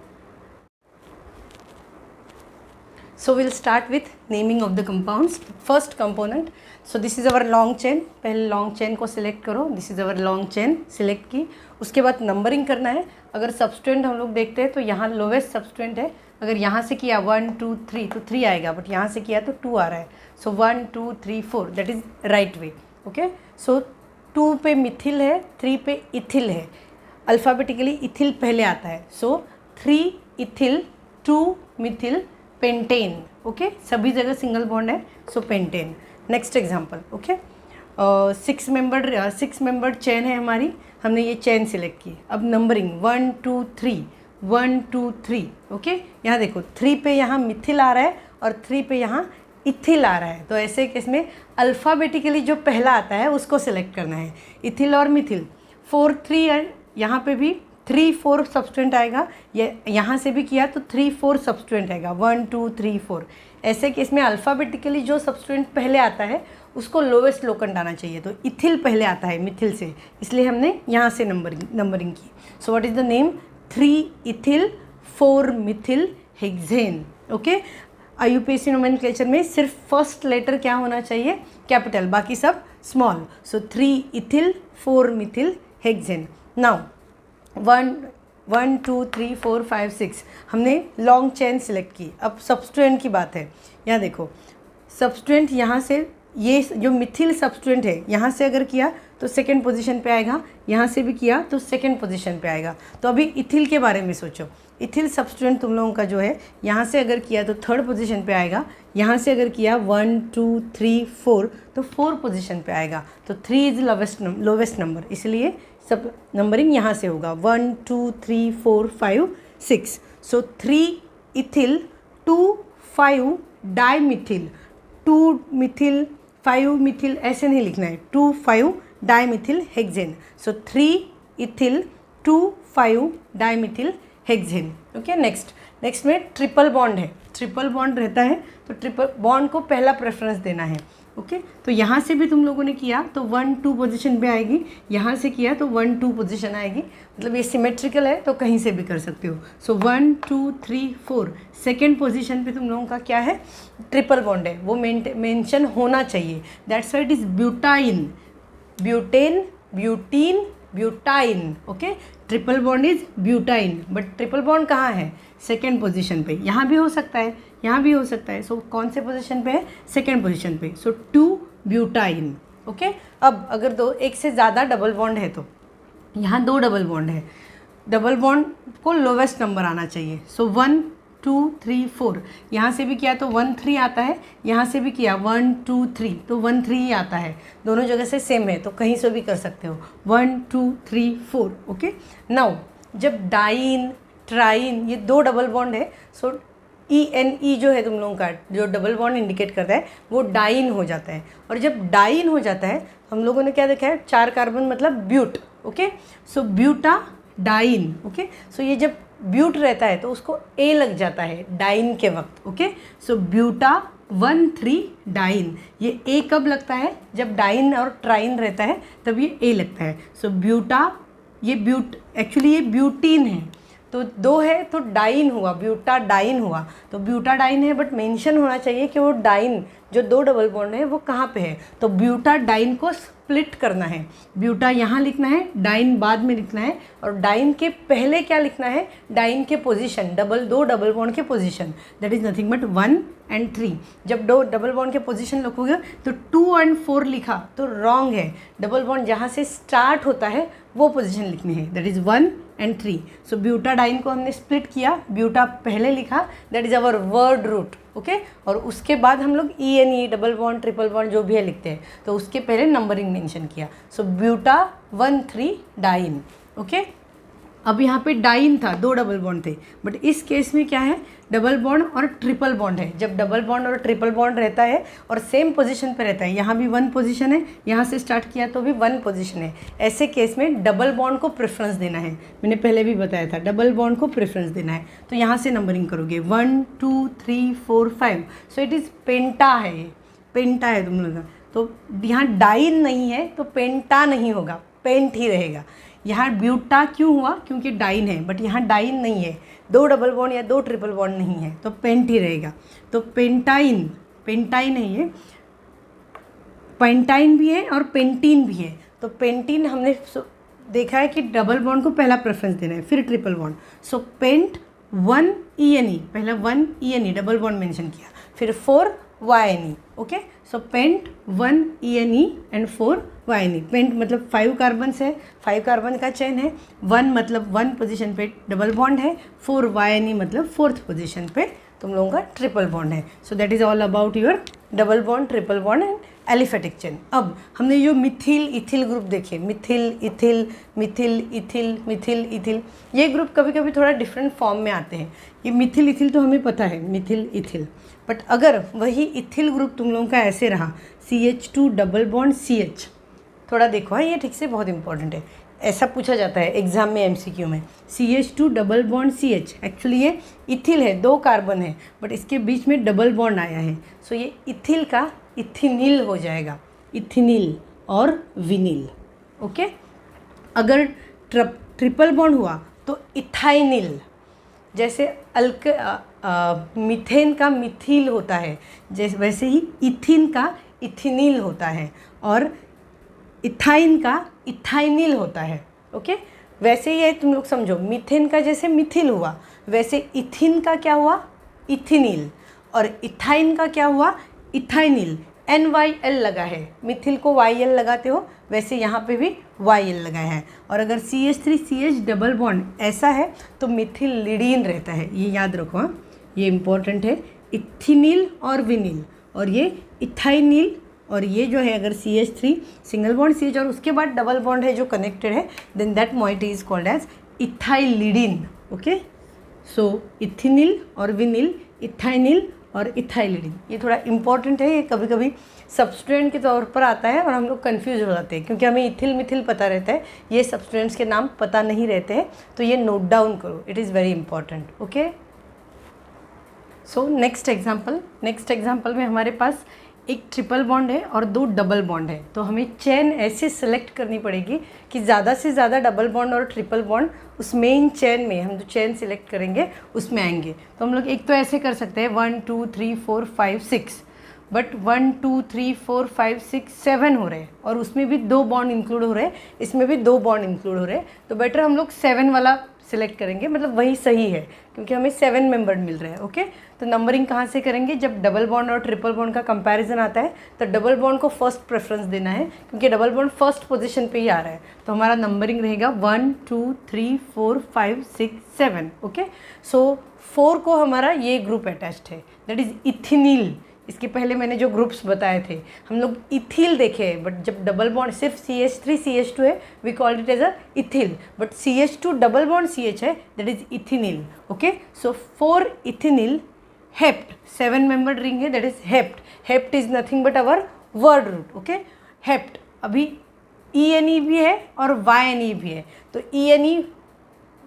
Speaker 1: so we'll start with naming of the compounds. First component, so this is our long chain. पहले long chain को select करो, this is our long chain select की। उसके बाद नंबरिंग करना है। अगर substituent हम लोग देखते हैं तो यहाँ लोवेस्ट substituent है। अगर यहाँ से किया 1 2 3 तो 3 आएगा, बट यहाँ से किया तो 2 आ रहा है। So 1 2 3 4 that is right way. Okay, so 2 पे मिथिल है, 3 पे इथिल है। अल्फ़ाबेटिकली इथिल पहले आता है, so 3 ethyl 2 methyl pentane. Okay, सभी जगह सिंगल बॉन्ड है, so pentane. Next example, okay, 6 member chain है हमारी, हमने ये चेन सिलेक्ट की। अब नंबरिंग 1 2 3 1 2 3। ओके, यहाँ देखो 3 पे यहाँ मिथिल आ रहा है और 3 पे यहाँ इथिल आ रहा है, तो ऐसे केस में अल्फ़ाबेटिकली जो पहला आता है उसको सिलेक्ट करना है, इथिल और मिथिल। 4 3 एंड यहाँ पे भी 3 4 सब्सटेंट आएगा, ये यहाँ से भी किया तो 3 4 सब्सटेंट आएगा, 1 2 3 4। ऐसे केस में अल्फ़ाबेटिकली जो सब्सटेंट पहले आता है उसको लोवेस्ट लोकेंट आना चाहिए, तो इथिल पहले आता है मिथिल से, इसलिए हमने यहाँ से नंबरिंग की। सो what is the name? 3 ethyl 4 Mithil hexane. Okay, IUPAC nomenclature में सिर्फ फर्स्ट लेटर क्या होना चाहिए? कैपिटल, बाकी सब स्मॉल। सो 3 इथिल 4 मिथिल हेक्सेन। नाउ 1 2 3 4 5 6 हमने लॉन्ग चेन सिलेक्ट की। अब सब्सटेंट की बात है, यहाँ देखो सब्सटेंट यहाँ से, ये जो मिथिल सब्सटेंट है यहाँ से अगर किया तो सेकंड पोजीशन पे आएगा, यहाँ से भी किया तो सेकंड पोजीशन पे आएगा। तो अभी इथिल के बारे में सोचो, इथिल सब्सटेंट तुम लोगों का जो है यहाँ से अगर किया तो थर्ड पोजीशन पे आएगा, यहाँ से अगर किया 1 2 3 4 तो 4 पोजीशन पे आएगा। तो 3 इज़ लोवेस्ट नंबर, इसलिए सब नंबरिंग यहाँ से होगा 1 2 3 4 5 6। सो 3 इथिल 2 5 डाइमिथिल, 2 मिथिल 5 मिथिल ऐसे नहीं लिखना है, 2 5 डाइमिथिल हेक्सेन। सो 3 इथिल 2 5 डाइमिथिल हेक्सेन। ओके, नेक्स्ट में ट्रिपल बॉन्ड है, ट्रिपल बॉन्ड रहता है तो ट्रिपल बॉन्ड को पहला प्रेफरेंस देना है। ओके, तो यहाँ से भी तुम लोगों ने किया तो 1 2 पोजीशन पे आएगी, यहाँ से किया तो 1 2 पोजीशन आएगी, मतलब ये सिमेट्रिकल है तो कहीं से भी कर सकते हो। सो 1 2 3 4 सेकेंड पोजीशन पे तुम लोगों का क्या है? ट्रिपल बॉन्ड है, वो मेंशन होना चाहिए। That's why it is butyne, butane butene butyne. Okay, triple bond is butyne, but triple bond कहाँ है? सेकेंड पोजीशन पे। यहाँ भी हो सकता है, यहाँ भी हो सकता है। सो कौन से पोजीशन पे है? सेकेंड पोजीशन पे। सो 2 ब्यूटाइन। ओके, अब अगर एक से ज़्यादा डबल बॉन्ड है तो यहाँ 2 डबल बॉन्ड है, डबल बॉन्ड को लोवेस्ट नंबर आना चाहिए। सो 1 2 3 4, यहाँ से भी किया तो 1 3 आता है, यहाँ से भी किया 1 2 3 तो 1 3 ही आता है, दोनों जगह से सेम है तो कहीं से भी कर सकते हो। 1 2 3 4। ओके, नाउ जब डाइन ट्राइन ये 2 डबल बॉन्ड है, सो ENE जो है तुम लोगों का जो डबल बॉन्ड इंडिकेट करता है वो डाइन हो जाता है। और जब डाइन हो जाता है हम लोगों ने क्या देखा है? 4 कार्बन मतलब but. Okay, so butadiene. Okay, so ये जब ब्यूट रहता है तो उसको A लग जाता है डाइन के वक्त। ओके, सो ब्यूटा 1 3 डाइन, ये A कब लगता है? जब डाइन और ट्राइन रहता है तब ये A लगता है। सो ब्यूटा, ये एक्चुअली ये ब्यूटीन है, तो 2 है तो डाइन हुआ, ब्यूटा डाइन हुआ, तो ब्यूटा डाइन है, बट मेंशन होना चाहिए कि वो डाइन जो 2 डबल बॉन्ड है वो कहाँ पे है। तो ब्यूटा डाइन को स्प्लिट करना है, ब्यूटा यहाँ लिखना है, डाइन बाद में लिखना है, और डाइन के पहले क्या लिखना है? डाइन के पोजीशन, 2 डबल बॉन्ड के position, that is nothing but 1 and 3। जब 2 डबल बॉन्ड के पोजीशन लिखोगे तो 2 and 4 लिखा तो रॉन्ग है, डबल बॉन्ड जहाँ से स्टार्ट होता है वो पोजीशन लिखनी है, that is 1 and 3। So butadiene को हमने स्प्लिट किया, ब्यूटा पहले लिखा, that is our word root. Okay, और उसके बाद हम लोग ENE double bond triple bond जो भी है लिखते हैं, तो उसके पहले नंबरिंग मेंशन किया। सो ब्यूटा 1 3 डाइन। ओके, अब यहाँ पे डाइन था, 2 डबल बॉन्ड थे, बट इस केस में क्या है? डबल बॉन्ड और ट्रिपल बॉन्ड है। जब डबल बॉन्ड और ट्रिपल बॉन्ड रहता है और सेम पोजीशन पे रहता है, यहाँ भी 1 पोजीशन है, यहाँ से स्टार्ट किया तो भी 1 पोजीशन है, ऐसे केस में डबल बॉन्ड को प्रेफरेंस देना है। मैंने पहले भी बताया था डबल बॉन्ड को प्रेफरेंस देना है, तो यहाँ से नंबरिंग करोगे 1 2 3 4 5। सो इट इज़ पेंटा है, ये पेंटा है तुम लोग का। तो यहाँ डाइन नहीं है तो पेंटा नहीं होगा, पेंट ही रहेगा। यहाँ ब्यूटा क्यों हुआ, क्योंकि डाइन है, बट यहाँ डाइन नहीं है, 2 डबल बॉन्ड या 2 ट्रिपल बॉन्ड नहीं है, तो पेंट ही रहेगा। तो पेंटाइन, पेंटाइन है ये, पेंटाइन भी है और पेंटीन भी है। तो पेंटीन हमने देखा है कि डबल बॉन्ड को पहला प्रेफरेंस देना है, फिर ट्रिपल बॉन्ड। सो पेंट 1 ENE, पहला 1 ENE डबल बॉन्ड मेंशन किया, फिर 4 YNE। Okay, so pent 1 ENE and 4 YNE। Pent मतलब 5 कार्बन्स है, 5 कार्बन का चेन है, 1 मतलब 1 पोजीशन पे डबल बॉन्ड है, 4 YNE मतलब 4th पोजीशन पे तुम लोगों का ट्रिपल बॉन्ड है। So that is all about your double bond, triple bond and aliphatic chain. अब हमने जो मिथिल इथिल ग्रुप देखे, Mithil ethyl, Mithil ethyl, Mithil ethyl, ये ग्रुप कभी कभी थोड़ा डिफरेंट फॉर्म में आते हैं। ये मिथिल इथिल तो हमें पता है, मिथिल इथिल, बट अगर वही इथिल ग्रुप तुम लोगों का ऐसे रहा, CH2 डबल बॉन्ड CH, थोड़ा देखो हाँ, ये ठीक से बहुत इंपॉर्टेंट है, ऐसा पूछा जाता है एग्जाम में MCQ में। CH2 double bond CH, actually ये इथिल है, 2 कार्बन है, बट इसके बीच में डबल बॉन्ड आया है, सो ये इथिल का इथिनिल हो जाएगा, इथिनिल और विनिल। ओके, अगर ट्रिपल बॉन्ड हुआ तो इथाइनिल, जैसे मीथेन का मिथिल होता है, जैसे वैसे ही इथिन का इथिनिल होता है, और इथाइन का इथाइनिल होता है। ओके, वैसे ही है, तुम लोग समझो, मीथेन का जैसे मिथिल हुआ, वैसे इथिन का क्या हुआ, इथिनिल, और इथाइन का क्या हुआ, इथाइनिल। NYL लगा है, मिथिल को YL लगाते हो, वैसे यहाँ पे भी YL लगाया है। और अगर CH3CH डबल बॉन्ड ऐसा है तो मिथिल लिडीन रहता है, ये याद रखो हाँ, ये इम्पोर्टेंट है। इथिनिल और विनिल, और ये इथाइनिल, और ये जो है अगर CH3 सिंगल बॉन्ड CH और उसके बाद डबल बॉन्ड है जो कनेक्टेड है, then that moiety is called as ethylidene. Okay, so ethynyl और विनिल, इथाइनिल और इथाइलिडीन, ये थोड़ा इंपॉर्टेंट है, ये कभी कभी सब्सटेंट के तौर पर आता है और हम लोग कंफ्यूज हो जाते हैं, क्योंकि हमें इथिल मिथिल पता रहता है, ये सब्सटेंट्स के नाम पता नहीं रहते हैं, तो ये नोट डाउन करो, it is very important. Okay, so next example में हमारे पास एक ट्रिपल बॉन्ड है और 2 डबल बॉन्ड है, तो हमें चेन ऐसे सेलेक्ट करनी पड़ेगी कि ज़्यादा से ज़्यादा डबल बॉन्ड और ट्रिपल बॉन्ड उस मेन चेन में, हम जो चेन सिलेक्ट करेंगे उसमें आएंगे। तो हम लोग एक तो ऐसे कर सकते हैं 1 2 3 4 5 6, बट 1 2 3 4 5 6 7 हो रहे हैं, और उसमें भी 2 बॉन्ड इंक्लूड हो रहे हैं, इसमें भी 2 बॉन्ड इंक्लूड हो रहे हैं, तो बेटर हम लोग 7 वाला सिलेक्ट करेंगे, मतलब वही सही है, क्योंकि हमें 7 मेंबर मिल रहे हैं। ओके, तो नंबरिंग कहाँ से करेंगे, जब डबल बॉन्ड और ट्रिपल बॉन्ड का कंपैरिजन आता है तो डबल बॉन्ड को फर्स्ट प्रेफरेंस देना है, क्योंकि डबल बॉन्ड फर्स्ट पोजीशन पे ही आ रहा है, तो हमारा नंबरिंग रहेगा 1 2 3 4 5 6 7। ओके, सो 4 को हमारा ये ग्रुप अटैच्ड है, दैट इज़ इथिनिल। इसके पहले मैंने जो ग्रुप्स बताए थे, हम लोग इथिल देखे हैं, बट जब डबल बॉन्ड सिर्फ CH3 CH2 है, we called it as a ethyl, but CH2 double bond CH है, that is ethynyl. Okay, so 4 ethynyl hept, 7 membered ring है, that is hept. Hept is nothing but our word root. Okay, hept, अभी ENE भी है और YNE भी है, तो ENE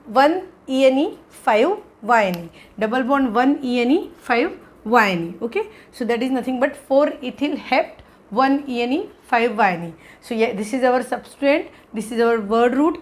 Speaker 1: 1 ENE 5 YNE, double bond 1 ENE 5 YNE. Okay, so that is nothing but 4 ethyl hept 1 ENE 5 YNE. So yeah, this is our substituent, this is our word root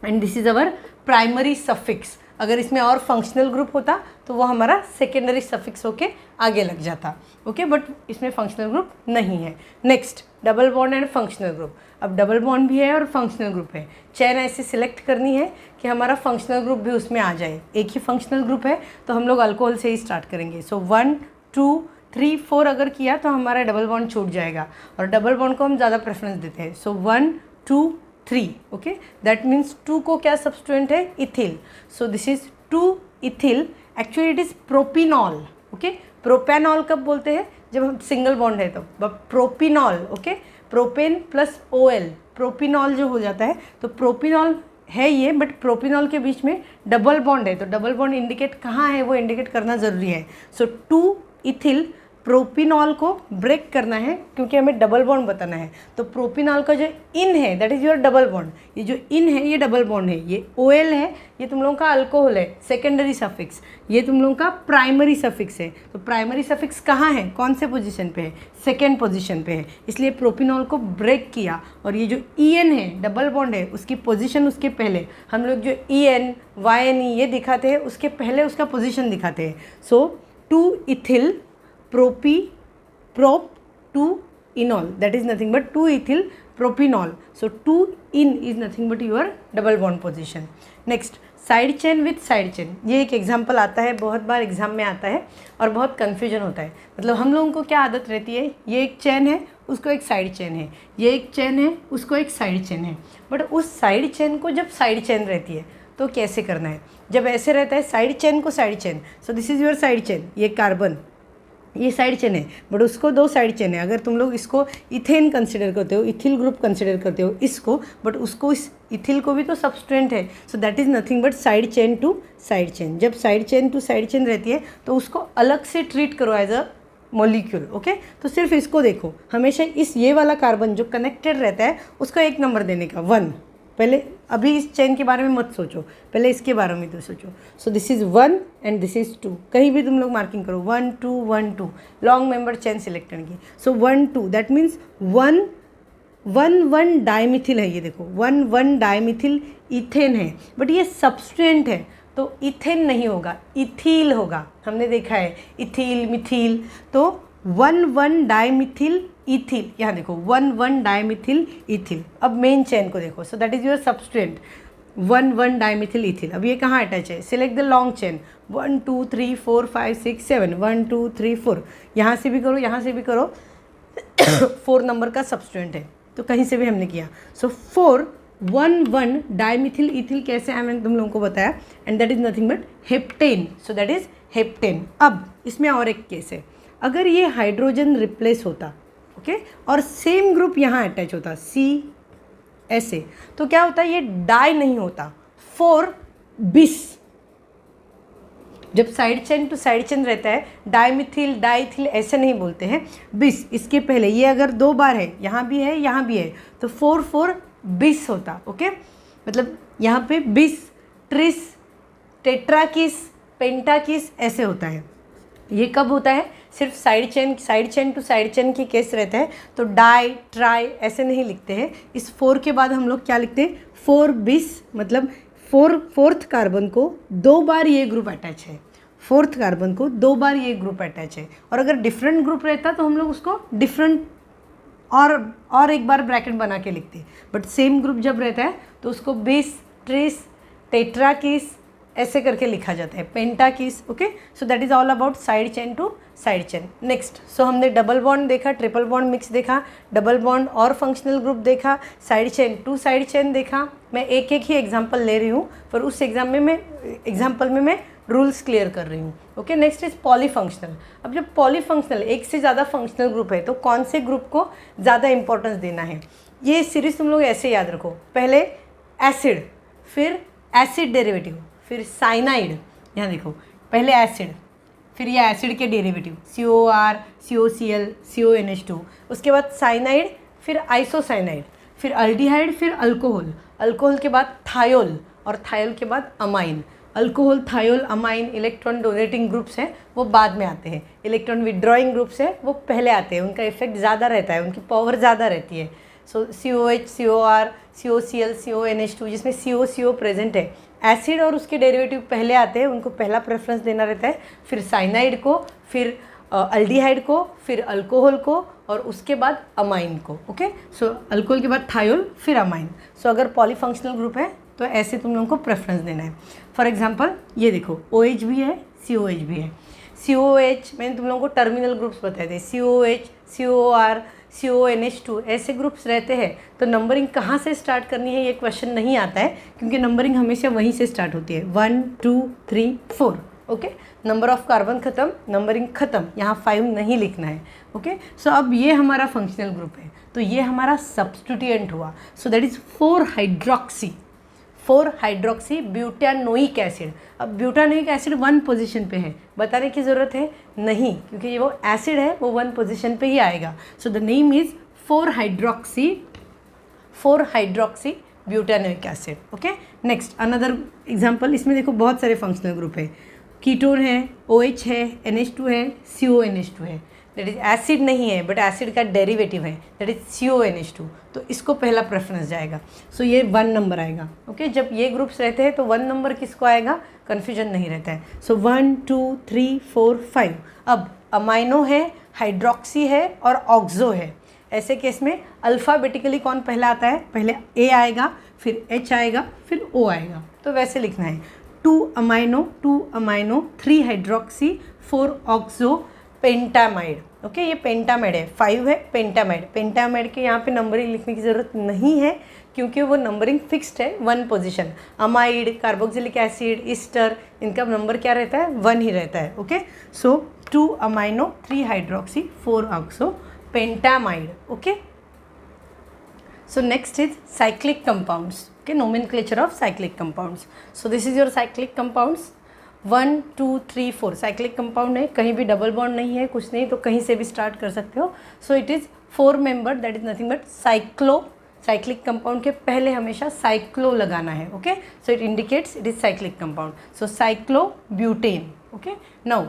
Speaker 1: and this is our primary suffix. अगर इसमें और functional group होता तो वो हमारा secondary suffix होके आगे लग जाता। ओके, बट इसमें फंक्शनल ग्रुप नहीं है। Next, double bond and functional group. अब डबल बॉन्ड भी है और फंक्शनल ग्रुप है, चेन ऐसे सिलेक्ट करनी है कि हमारा फंक्शनल ग्रुप भी उसमें आ जाए। एक ही फंक्शनल ग्रुप है तो हम लोग अल्कोहल से ही स्टार्ट करेंगे। सो 1 2 3 4 अगर किया तो हमारा डबल बॉन्ड छूट जाएगा, और डबल बॉन्ड को हम ज़्यादा प्रेफरेंस देते हैं। सो 1 2 3, ओके, दैट मीन्स 2 को क्या सब्सटेंट है, ethyl. So this is 2 ethyl, actually it is propenol. Okay, propanol कब बोलते हैं, जब हम सिंगल बॉन्ड है तो, but propenol, okay, propane plus OL propenol जो हो जाता है, तो प्रोपिनॉल है ये, बट प्रोपिनॉल के बीच में डबल बॉन्ड है, तो डबल बॉन्ड इंडिकेट कहाँ है वो इंडिकेट करना ज़रूरी है। सो 2 इथिल प्रोपिनॉल को ब्रेक करना है क्योंकि हमें डबल बॉन्ड बताना है। तो प्रोपिनॉल का जो इन है that is your double bond, ये जो इन है ये डबल बॉन्ड है, ये OL है, ये तुम लोगों का अल्कोहल है सेकेंडरी सफिक्स, ये तुम लोगों का प्राइमरी सफिक्स है। तो प्राइमरी सफिक्स कहाँ है, कौन से पोजीशन पे है, सेकेंड पोजीशन पे है, इसलिए प्रोपिनॉल को ब्रेक किया। और ये जो EN है डबल बॉन्ड है उसकी पोजीशन उसके पहले, हम लोग जो EN YNE ये दिखाते हैं उसके पहले उसका पोजीशन दिखाते हैं। सो 2 ethyl prop 2 enol, that is nothing but 2 ethyl propinol. So 2 in is nothing but your double bond position. Next, side chain with side chain, ये एक एग्जाम्पल आता है, बहुत बार एग्जाम में आता है और बहुत कन्फ्यूजन होता है। मतलब हम लोगों को क्या आदत रहती है, ये एक चेन है उसको एक साइड चेन है, ये एक चेन है उसको एक साइड चेन है, बट उस साइड चेन को जब साइड चेन रहती है तो कैसे करना है। जब ऐसे रहता है साइड चेन को side chain, so this is your side chain, ये कार्बन ये साइड चेन है, बट उसको 2 साइड चेन है। अगर तुम लोग इसको इथेन कंसिडर करते हो, इथिल ग्रुप कंसिडर करते हो इसको, बट उसको इस इथिल को भी तो सब्सटेंट है, so that is nothing but side chain to side chain. जब side chain to side chain रहती है तो उसको अलग से ट्रीट करो एज अ मॉलिक्यूल, ओके। तो सिर्फ इसको देखो, हमेशा इस ये वाला कार्बन जो कनेक्टेड रहता है उसको 1 नंबर देने का, 1। पहले अभी इस चेन के बारे में मत सोचो, पहले इसके बारे में तो सोचो। सो this is 1 and this is 2, कहीं भी तुम लोग मार्किंग करो 1 2 1 2, लॉन्ग मेंबर चेन सिलेक्ट करने की। सो 1 2 दैट मीन्स 1 डाइमिथिल है, ये देखो 1 डाइमिथिल इथेन है, बट ये सब्सटेंट है तो इथेन नहीं होगा, इथील होगा। हमने देखा है इथील मिथील, तो 1 डाइमिथिल इथिल, यहाँ देखो 1 डाइमिथिल इथिल। अब मेन चेन को देखो, so that is your substituent 1 dimethyl ethyl. अब ये कहाँ अटैच है, सिलेक्ट द लॉन्ग चेन 1 2 3 4 5 6 7 1 2 3 4, यहाँ से भी करो यहाँ से भी करो 4 नंबर का सब्सटेंट है, तो कहीं से भी हमने किया। सो 1 डाइमिथिल इथिल कैसे है मैंने तुम लोगों को बताया, and that is nothing but heptane, so that is heptane. अब इसमें और एक केस है, अगर ये हाइड्रोजन रिप्लेस होता, ओके, और सेम ग्रुप यहाँ अटैच होता C ऐसे, तो क्या होता है, ये डाई नहीं होता, 4 बिस। जब side chain to side chain रहता है डाइमिथिल डाइथिल ऐसे नहीं बोलते हैं, बिस इसके पहले, ये अगर 2 बार है, यहाँ भी है यहाँ भी है, तो 4 बिस होता, ओके। मतलब यहाँ पे बिस, ट्रिस, टेट्राकिस, पेंटाकिस ऐसे होता है। ये कब होता है, सिर्फ side chain to side chain की केस रहता है, तो डाई ट्राई ऐसे नहीं लिखते हैं। इस 4 के बाद हम लोग क्या लिखते हैं, 4 बिस, मतलब 4th कार्बन को 2 बार ये ग्रुप अटैच है, 4th कार्बन को 2 बार ये ग्रुप अटैच है। और अगर डिफरेंट ग्रुप रहता तो हम लोग उसको डिफरेंट और एक बार ब्रैकेट बना के लिखते हैं, बट सेम ग्रुप जब रहता है तो उसको बिस, ट्रिस, टेट्राकिस ऐसे करके लिखा जाता है, pentakis, okay. So that is all about side chain to side chain. Next, so हमने डबल बॉन्ड देखा, ट्रिपल बॉन्ड मिक्स देखा, डबल बॉन्ड और फंक्शनल ग्रुप देखा, side chain to side chain देखा। मैं एक एक ही एग्जांपल ले रही हूँ, पर उस एग्जांपल में मैं रूल्स क्लियर कर रही हूँ, ओके। Next is polyfunctional. अब जब पॉलीफंक्शनल, एक से ज़्यादा फंक्शनल ग्रुप है, तो कौन से ग्रुप को ज़्यादा इंपॉर्टेंस देना है, ये सीरीज तुम लोग ऐसे याद रखो। पहले एसिड, फिर एसिड डेरिवेटिव, फिर साइनाइड, यहाँ देखो पहले एसिड, फिर ये एसिड के डेरिवेटिव COR, COCl, CONH2, उसके बाद साइनाइड, फिर आइसोसाइनाइड, फिर अल्डिहाइड, फिर अल्कोहल, अल्कोहल के बाद थायोल, और थायोल के बाद amine. Alcohol, thiol, amine electron donating groups हैं, वो बाद में आते हैं। इलेक्ट्रॉन विड्रॉइंग ग्रुप्स हैं वो पहले आते हैं, उनका इफेक्ट ज़्यादा रहता है, उनकी पावर ज़्यादा रहती है। सो COH, COR, COCl, CONH2 जिसमें CO प्रेजेंट है, एसिड और उसके डेरिवेटिव पहले आते हैं, उनको पहला प्रेफरेंस देना रहता है, फिर साइनाइड को, फिर अल्डिहाइड को, फिर अल्कोहल को, और उसके बाद अमाइन को, ओके। सो अल्कोहल के बाद थायोल, फिर अमाइन। सो अगर पॉलीफंक्शनल ग्रुप है तो ऐसे तुम लोगों को प्रेफरेंस देना है। फॉर एग्जांपल ये देखो OH भी है, COH भी है। COH मैंने तुम लोगों को टर्मिनल ग्रुप्स बताए थे, COH, COR, CONH2 ऐसे ग्रुप्स रहते हैं, तो नंबरिंग कहाँ से स्टार्ट करनी है ये क्वेश्चन नहीं आता है, क्योंकि नंबरिंग हमेशा वहीं से स्टार्ट होती है, 1 2 3 4, ओके। नंबर ऑफ कार्बन ख़त्म, नंबरिंग ख़त्म, यहाँ 5 नहीं लिखना है, ओके। सो अब ये हमारा फंक्शनल ग्रुप है, तो ये हमारा सब्स्टिट्यूएंट हुआ। सो that is 4 hydroxy, 4 hydroxy butanoic acid. अब ब्यूटानोइक एसिड 1 पोजीशन पे है, बताने की ज़रूरत है नहीं, क्योंकि ये वो एसिड है वो 1 पोजीशन पे ही आएगा। सो the name is 4 hydroxy butanoic acid. Okay, next another example, इसमें देखो बहुत सारे फंक्शनल ग्रुप है, कीटोन है, OH है, NH2 है, CONH2 है। दैट इज एसिड नहीं है बट एसिड का डेरिवेटिव है, दैट इज CONH2, तो इसको पहला प्रेफरेंस जाएगा। सो ये 1 नंबर आएगा। ओके, जब ये ग्रुप्स रहते हैं तो 1 नंबर किसको आएगा, कन्फ्यूजन नहीं रहता है। सो 1 2 3 4 5। अब अमाइनो है, हाइड्रोक्सी है और ऑक्सो है। ऐसे केस में अल्फ़ाबेटिकली कौन पहला आता है, पहले A आएगा, फिर H आएगा, फिर O आएगा। तो वैसे लिखना है 2 amino 3 hydroxy 4 oxo pentamide. Okay, ये पेंटामाइड है, 5 है पेंटामाइड। पेंटामाइड के यहाँ पे नंबरिंग लिखने की ज़रूरत नहीं है क्योंकि वो नंबरिंग फिक्स्ड है, 1 position. Amide, carboxylic acid, ester, इनका नंबर क्या रहता है, 1 ही रहता है। Okay, so 2 amino 3 hydroxy 4 oxo pentamide. Okay, so next is cyclic compounds. Okay, nomenclature of cyclic compounds. So this is your cyclic compounds 1 2 3 4 cyclic compound है, कहीं भी डबल बॉन्ड नहीं है, कुछ नहीं, तो कहीं से भी स्टार्ट कर सकते हो। सो it is 4 member, that is nothing but cyclo. Cyclic compound के पहले हमेशा साइक्लो लगाना है। Okay, so it indicates it is cyclic compound. So cyclo butane. Okay, now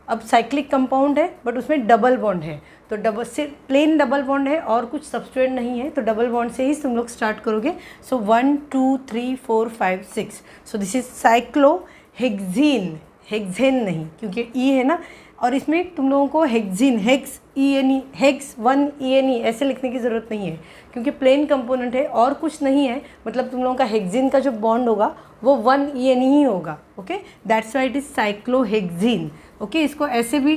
Speaker 1: अब साइक्लिक कंपाउंड है बट उसमें डबल बॉन्ड है, तो डबल से प्लेन डबल बॉन्ड है और कुछ सब्सट्रेट नहीं है, तो डबल बॉन्ड से ही तुम लोग स्टार्ट करोगे। सो 1 2 3 4 5 6। सो दिस इज साइक्लोहेक्सीन, हेक्सेन नहीं क्योंकि ई है ना, और इसमें तुम लोगों को hexene, hex ENE, hex 1 ENE ऐसे लिखने की ज़रूरत नहीं है क्योंकि प्लेन कंपोनेंट है और कुछ नहीं है, मतलब तुम लोगों का हेक्सीन का जो बॉन्ड होगा वो 1 ENE ही होगा। Okay, that's why it is cyclohexene. Okay, इसको ऐसे भी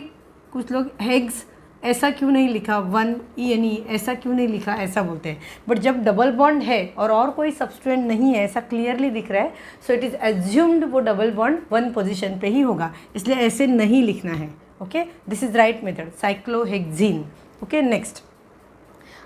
Speaker 1: कुछ लोग हेक्स ऐसा क्यों नहीं लिखा, 1 ENE ऐसा क्यों नहीं लिखा, ऐसा बोलते हैं। बट जब डबल बॉन्ड है और कोई सब्सटेंट नहीं है, ऐसा क्लियरली दिख रहा है, सो इट इज़ एज्यूम्ड वो डबल बॉन्ड 1 पोजीशन पे ही होगा, इसलिए ऐसे नहीं लिखना है। Okay, this is right method, cyclohexene. Okay, next,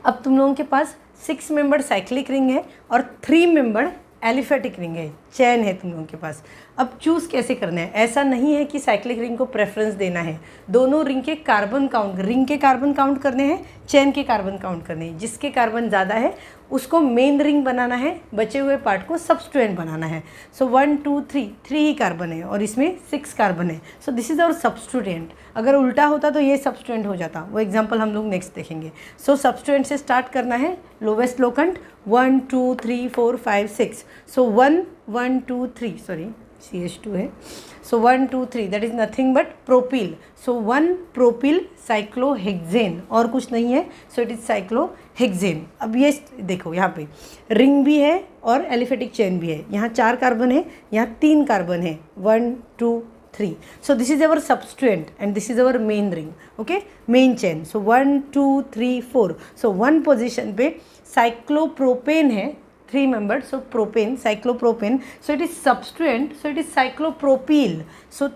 Speaker 1: अब तुम लोगों के पास 6 मेंबर साइक्लिक रिंग है और 3 मेंबर एलिफेटिक रिंग है, चैन है तुम लोगों के पास। अब चूज़ कैसे करना है, ऐसा नहीं है कि साइक्लिक रिंग को प्रेफरेंस देना है, दोनों रिंग के कार्बन काउंट, रिंग के कार्बन काउंट करने हैं, चैन के कार्बन काउंट करने हैं। जिसके कार्बन ज़्यादा है उसको मेन रिंग बनाना है, बचे हुए पार्ट को सबस्ट्रेंट बनाना है। सो 1 2 3 ही कार्बन है और इसमें 6 कार्बन है। So this is our substituent. अगर उल्टा होता तो ये सबस्ट्रेंट हो जाता, वो एग्जाम्पल हम लोग नेक्स्ट देखेंगे। सो सबस्ट्रेंट से स्टार्ट करना है, लोवेस्ट लोकेंट 1 2 3 4 5 6। सो 1 1 2 3, सॉरी CH2 है। So 1 2 3 that is nothing but propyl. So 1 propyl cyclohexane, और कुछ नहीं है, सो इट इज़ साइक्लोहेक्सेन। अब ये देखो यहाँ पे रिंग भी है और एलिफेटिक चेन भी है, यहाँ 4 कार्बन है, यहाँ 3 कार्बन है, 1 2 3। So this is our substituent and this is our main ring. Okay, main chain. So 1 2 3 4। So 1 position पे साइक्लोप्रोपेन है, 3 membered, so propane, cyclopropane, so it is substituent, so it is cyclopropyl, so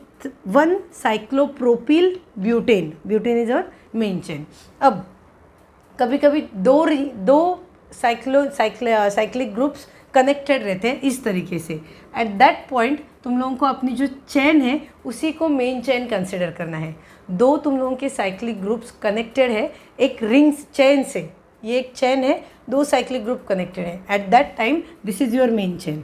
Speaker 1: 1 cyclopropyl butane, butane is our main chain। अब कभी कभी दो cyclic groups connected रहते हैं इस तरीके से, एट दैट पॉइंट तुम लोगों को अपनी जो चेन है उसी को मेन चेन कंसिडर करना है। दो तुम लोगों के साइक्लिक ग्रुप्स कनेक्टेड है एक रिंग चेन से, ये एक चेन है, 2 साइक्लिक ग्रुप कनेक्टेड है, at that time this is your main chain.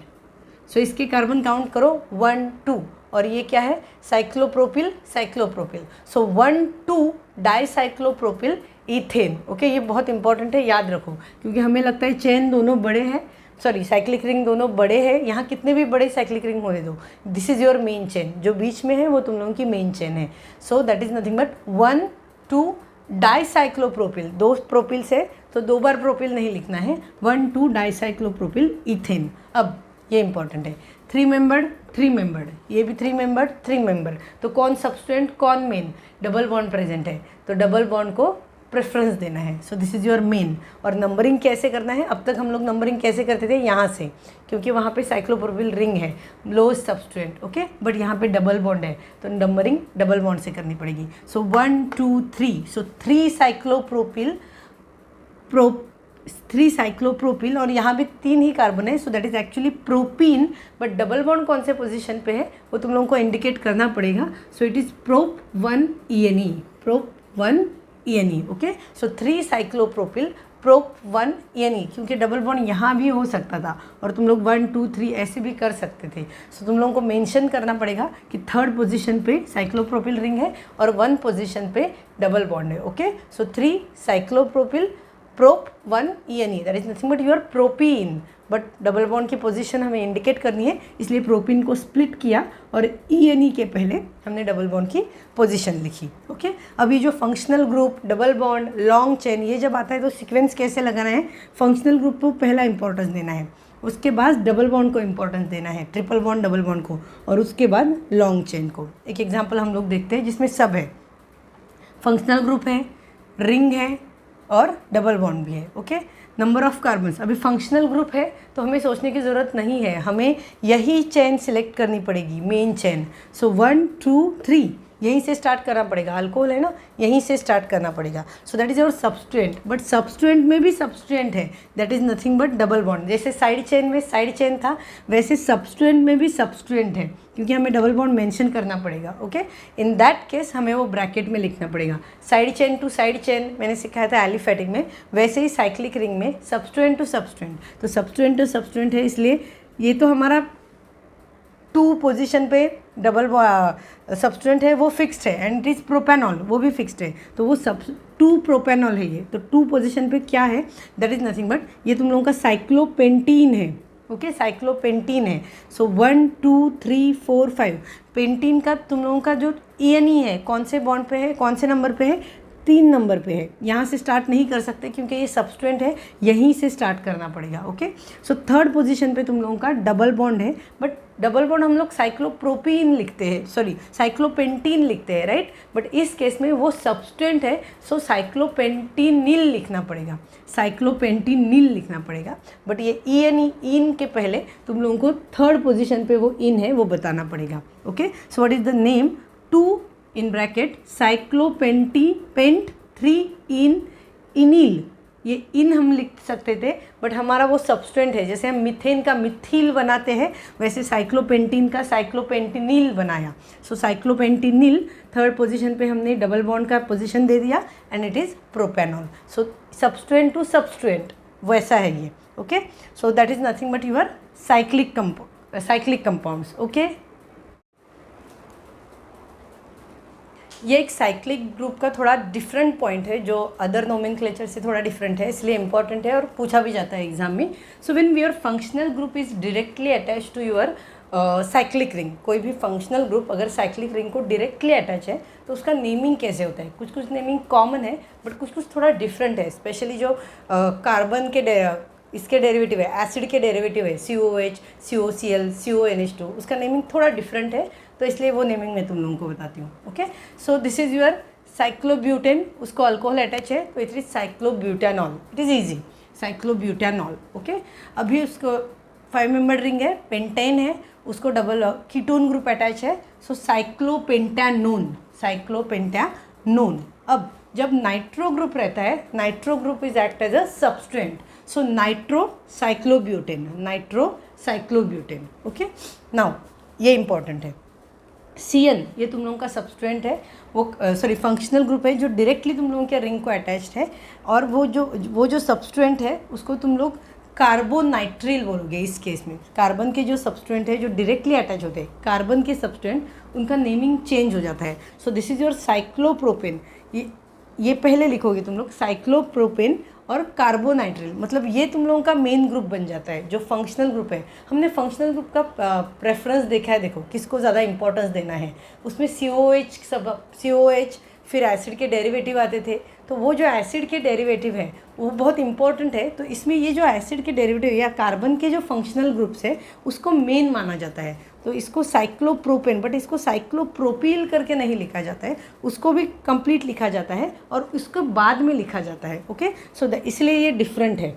Speaker 1: So इसके कार्बन काउंट करो 1 2, और ये क्या है, साइक्लोप्रोपिल साइक्लोप्रोपिल। सो 1 2 डाईसाइक्लोप्रोपिल इथेन। ओके, ये बहुत इंपॉर्टेंट है, याद रखो, क्योंकि हमें लगता है चेन दोनों बड़े हैं, सॉरी साइक्लिक रिंग दोनों बड़े हैं, यहाँ कितने भी बड़े साइक्लिक रिंग होने दो, this is your main chain, जो बीच में है वो तुम लोगों की मेन चेन है। So that is nothing but 1 2 डाईसाइक्लोप्रोपिल, 2 propyl से तो 2 बार प्रोपिल नहीं लिखना है, 1 2 डाईसाइक्लोप्रोपिल इथेन। अब ये इंपॉर्टेंट है, 3 मेंबर्ड 3 मेंबर्ड, ये भी 3 मेंबर्ड 3 मेंबर्ड, तो कौन सबस्टेंट कौन मेन, डबल बॉन्ड प्रेजेंट है तो डबल बॉन्ड को प्रेफरेंस देना है। So this is your main. और नंबरिंग कैसे करना है, अब तक हम लोग नंबरिंग कैसे करते थे, यहाँ से, क्योंकि वहाँ पे साइक्लोप्रोपिल रिंग है, लोएस्ट सबस्टेंट। ओके, बट यहाँ पे डबल बॉन्ड है तो नंबरिंग डबल बॉन्ड से करनी पड़ेगी। सो 1 2 3, सो 3 साइक्लोप्रोपिल 3 साइक्लोप्रोपिल और यहाँ पे 3 ही कार्बन है, so that is actually propene, but double bond कौन से पोजीशन पे है वो तुम लोगों को इंडिकेट करना पड़ेगा. सो it is prop 1 ENE, prop 1 ENE. Okay, so 3 cyclopropyl prop 1 ENE, क्योंकि डबल बॉन्ड यहाँ भी हो सकता था और तुम लोग 1 2 3 ऐसे भी कर सकते थे. सो तुम लोगों को मेंशन करना पड़ेगा कि 3rd पोजीशन पे साइक्लोप्रोपिल रिंग है और 1 पोजीशन पे डबल बॉन्ड है. Okay, so 3 cyclopropyl prop 1 ENE, that is nothing but your propene, but double bond की पोजीशन हमें इंडिकेट करनी है, इसलिए प्रोपीन को स्प्लिट किया और ENE के पहले हमने डबल बॉन्ड की पोजीशन लिखी. ओके, अभी जो functional group, double bond, long chain, ये जब आता है तो सीक्वेंस कैसे लगाना है, फंक्शनल ग्रुप को पहला इंपॉर्टेंस देना है, उसके बाद डबल बॉन्ड को इंपॉर्टेंस देना है, ट्रिपल बॉन्ड डबल बॉन्ड को, और उसके बाद लॉन्ग चेन को. एक एग्जाम्पल हम लोग देखते हैं जिसमें सब है, फंक्शनल ग्रुप है, रिंग है और डबल बॉन्ड भी है. ओके, नंबर ऑफ कार्बन्स, अभी फंक्शनल ग्रुप है तो हमें सोचने की ज़रूरत नहीं है, हमें यही चेन सिलेक्ट करनी पड़ेगी, मेन चेन. सो 1 2 3 यहीं से स्टार्ट करना पड़ेगा, अल्कोहल है ना, यहीं से स्टार्ट करना पड़ेगा. So that is your substituent, but substituent में भी सब्सट्रेंट है, that is nothing but double bond. जैसे साइड चेन में साइड चेन था, वैसे सब्सट्रेंट में भी सब्सट्रेंट है, क्योंकि हमें डबल बॉन्ड मेंशन करना पड़ेगा. ओके, इन दैट केस हमें वो ब्रैकेट में लिखना पड़ेगा. Side chain to side chain मैंने सिखाया था एलिफेटिक में, वैसे ही साइक्लिक रिंग में सब्सट्रेंट टू सब्सट्रेंट, तो सब्सट्रेंट टू सब्सट्रेंट है, इसलिए ये तो हमारा 2 पोजीशन पे डबल सब्सटेंट है वो फिक्स्ड है, एंड इट इज़ प्रोपेनॉल, वो भी फिक्स्ड है, तो वो सब 2 प्रोपेनॉल है ये. तो 2 पोजीशन पे क्या है, दैट इज़ नथिंग बट ये तुम लोगों का साइक्लोपेंटीन है. ओके, साइक्लोपेंटीन है. सो 1 2 3 4 5 पेंटीन का तुम लोगों का जो ENE है कौन से बॉन्ड पे है, कौन से नंबर पे है, 3 नंबर पे है. यहाँ से स्टार्ट नहीं कर सकते क्योंकि ये सब्सटेंट है, यहीं से स्टार्ट करना पड़ेगा. ओके, सो 3rd पोजीशन पे तुम लोगों का डबल बॉन्ड है, बट डबल बॉन्ड हम लोग साइक्लोप्रोपीन लिखते हैं, सॉरी साइक्लोपेंटीन लिखते हैं, राइट, बट इस केस में वो सब्सटेंट है, सो साइक्लोपेंटीनिल लिखना पड़ेगा, साइक्लोपेंटीनिल लिखना पड़ेगा. बट ये ENE, इन के पहले तुम लोगों को 3rd पोजीशन पे वो इन है वो बताना पड़ेगा. Okay, so what is the name, 2 in bracket cyclopent 3 ene enyl, ये इन हम लिख सकते थे, बट हमारा वो सब्सटेंट है, जैसे हम मिथेन का मिथिल बनाते हैं वैसे साइक्लोपेंटीन का साइक्लोपेंटिनिल बनाया. सो साइक्लोपेंटिनिल 3rd पोजीशन पे हमने डबल बॉन्ड का पोजीशन दे दिया, and it is propanol. So substituent to substituent वैसा है ये. Okay, so that is nothing but your cyclic compounds. Okay, ये एक साइक्लिक ग्रुप का थोड़ा डिफरेंट पॉइंट है जो अदर नोमेनक्लेचर से थोड़ा डिफरेंट है, इसलिए इंपॉर्टेंट है और पूछा भी जाता है एग्जाम में. So when your functional group is directly attach to your cyclic ring, कोई भी फंक्शनल ग्रुप अगर साइक्लिक रिंग को डायरेक्टली अटैच है तो उसका नेमिंग कैसे होता है, कुछ कुछ नेमिंग कॉमन है बट कुछ कुछ थोड़ा डिफरेंट है. स्पेशली जो कार्बन के इसके डेरिवेटिव है, एसिड के डेरिवेटिव है, COH, COCl, CONH2, उसका नेमिंग थोड़ा डिफरेंट है, तो इसलिए वो नेमिंग मैं तुम लोगों को बताती हूँ. Okay, so this is your cyclobutane, उसको अल्कोहल अटैच है तो it is cyclobutanol, it is easy, cyclobutanol. Okay, अभी उसको 5 मेंबर रिंग है, पेंटेन है, उसको डबल कीटोन ग्रुप अटैच है, सो साइक्लोपेंटानोन, साइक्लोपेंटानोन. अब जब नाइट्रो ग्रुप रहता है, nitro group is act as a substituent, so nitro cyclobutane. Okay, now ये इंपॉर्टेंट है. CN ये तुम लोगों का सब्सटेंट है, वो फंक्शनल ग्रुप है जो डायरेक्टली तुम लोगों के रिंग को अटैच्ड है, और वो जो सब्सटेंट है उसको तुम लोग कार्बोनाइट्रिल बोलोगे. इस केस में कार्बन के जो सब्सटेंट है जो डायरेक्टली अटैच होते हैं, कार्बन के सब्सटेंट, उनका नेमिंग चेंज हो जाता है. So this is your cyclopropane, ये पहले लिखोगे तुम लोग, साइक्लोप्रोपेन और कार्बोनाइट्रिल, मतलब ये तुम लोगों का मेन ग्रुप बन जाता है जो फंक्शनल ग्रुप है. हमने फंक्शनल ग्रुप का प्रेफरेंस देखा है, देखो किसको ज़्यादा इंपॉर्टेंस देना है. उसमें COH फिर एसिड के डेरिवेटिव आते थे, तो वो जो एसिड के डेरिवेटिव है वो बहुत इंपॉर्टेंट है. तो इसमें ये जो एसिड के डेरिवेटिव या कार्बन के जो फंक्शनल ग्रुप्स है उसको मेन माना जाता है, तो इसको साइक्लोप्रोपेन, बट इसको साइक्लोप्रोपिल करके नहीं लिखा जाता है, उसको भी कंप्लीट लिखा जाता है और उसको बाद में लिखा जाता है. ओके, सो इसलिए ये डिफरेंट है,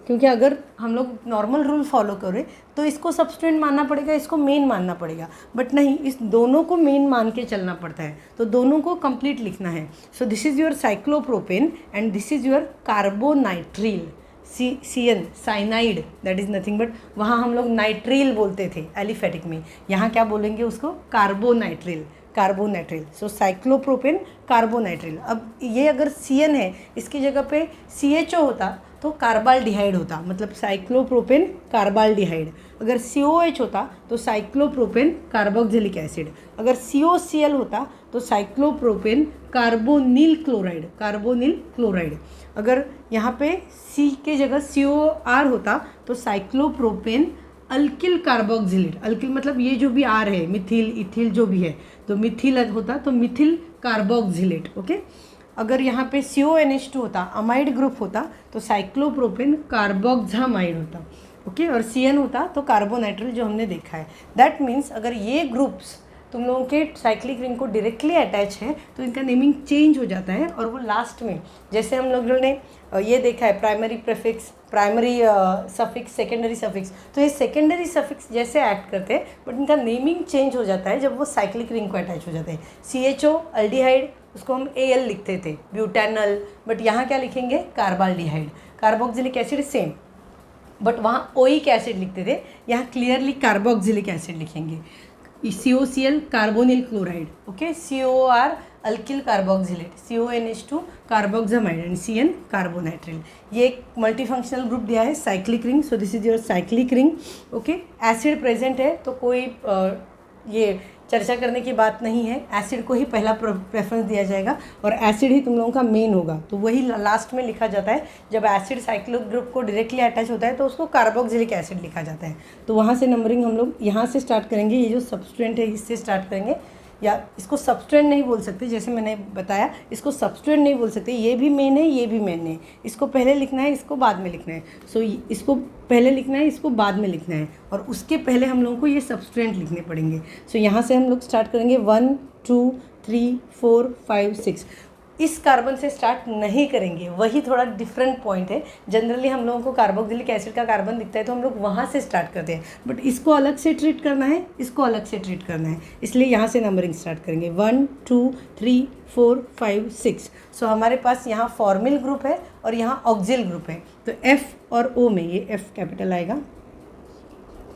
Speaker 1: क्योंकि अगर हम लोग नॉर्मल रूल फॉलो करें तो इसको सब्सटेंट मानना पड़ेगा, इसको मेन मानना पड़ेगा, बट नहीं, इस दोनों को मेन मान के चलना पड़ता है, तो दोनों को कंप्लीट लिखना है. So this is your cyclopropane and this is your carbonitrile. CN cyanide, that is nothing but वहाँ हम लोग नाइट्रिल बोलते थे एलिफेटिक में, यहाँ क्या बोलेंगे उसको, कार्बोनाइट्रिल, कार्बोनाइट्रिल। सो साइक्लोप्रोपेन कार्बोनाइट्रिल। अब ये अगर CN है, इसकी जगह पे CHO होता तो कार्बाल्डिहाइड होता, मतलब साइक्लोप्रोपेन कार्बाल्डिहाइड। अगर COH होता तो साइक्लोप्रोपेन कार्बोक्सिलिक एसिड। अगर COCl होता तो cyclopropane carbonyl chloride, carbonyl chloride. अगर यहाँ पे C के जगह COR होता तो साइक्लोप्रोपेन अल्किल कार्बोक्सिलेट, अल्किल मतलब ये जो भी आर है, मिथिल इथिल जो भी है, तो मिथिल होता तो मिथिल कार्बोक्सिलेट। ओके, अगर यहाँ पे CONH2 होता, अमाइड ग्रुप होता तो साइक्लोप्रोपेन कार्बोक्सामाइड होता। ओके, और CN होता तो कार्बोनाइट्रिल जो हमने देखा है। दैट मीन्स अगर ये ग्रुप्स तुम लोगों के साइक्लिक रिंग को डायरेक्टली अटैच है तो इनका नेमिंग चेंज हो जाता है, और वो लास्ट में, जैसे हम लोगों ने ये देखा है primary prefix, primary suffix, secondary suffix, तो ये सेकेंडरी सफिक्स जैसे एक्ट करते हैं बट इनका नेमिंग चेंज हो जाता है जब वो साइक्लिक रिंग को अटैच हो जाते हैं। CHO अल्डिहाइड, उसको हम AL लिखते थे, ब्यूटेनल, बट यहाँ क्या लिखेंगे, carbaldehyde. Carboxylic acid same, but वहाँ ओइक एसिड लिखते थे, यहाँ क्लियरली कार्बोक्सिलिक एसिड लिखेंगे। COCl carbonyl chloride, okay, COR alkyl carboxylate, CONH2 carboxamide and CN कार्बोनाइट्रिल। ये एक मल्टीफंक्शनल ग्रुप दिया है cyclic ring, so this is your cyclic ring. Okay, acid present है तो कोई ये चर्चा करने की बात नहीं है, एसिड को ही पहला प्रेफरेंस दिया जाएगा और एसिड ही तुम लोगों का मेन होगा, तो वही लास्ट में लिखा जाता है। जब एसिड साइक्लिक ग्रुप को डायरेक्टली अटैच होता है तो उसको कार्बोक्सिलिक एसिड लिखा जाता है। तो वहाँ से नंबरिंग हम लोग यहाँ से स्टार्ट करेंगे, ये जो सबस्टेंट है इससे स्टार्ट करेंगे, या इसको सबस्टेंट नहीं बोल सकते, जैसे मैंने बताया इसको सबस्टेंट नहीं बोल सकते, ये भी मेन है ये भी मेन है, इसको पहले लिखना है इसको बाद में लिखना है। सो इसको पहले लिखना है इसको बाद में लिखना है, और उसके पहले हम लोगों को ये सबस्टेंट लिखने पड़ेंगे। सो यहाँ से हम लोग स्टार्ट करेंगे 1 2 3 4 5 6। इस कार्बन से स्टार्ट नहीं करेंगे, वही थोड़ा डिफरेंट पॉइंट है। जनरली हम लोगों को कार्बोक्सिलिक एसिड का कार्बन दिखता है तो हम लोग वहाँ से स्टार्ट करते हैं, बट इसको अलग से ट्रीट करना है, इसको अलग से ट्रीट करना है, इसलिए यहाँ से नंबरिंग स्टार्ट करेंगे 1 2 3 4 5 6। सो हमारे पास यहाँ फॉर्मिल ग्रुप है और यहाँ ऑक्सिल ग्रुप है, तो F और O में ये F कैपिटल आएगा।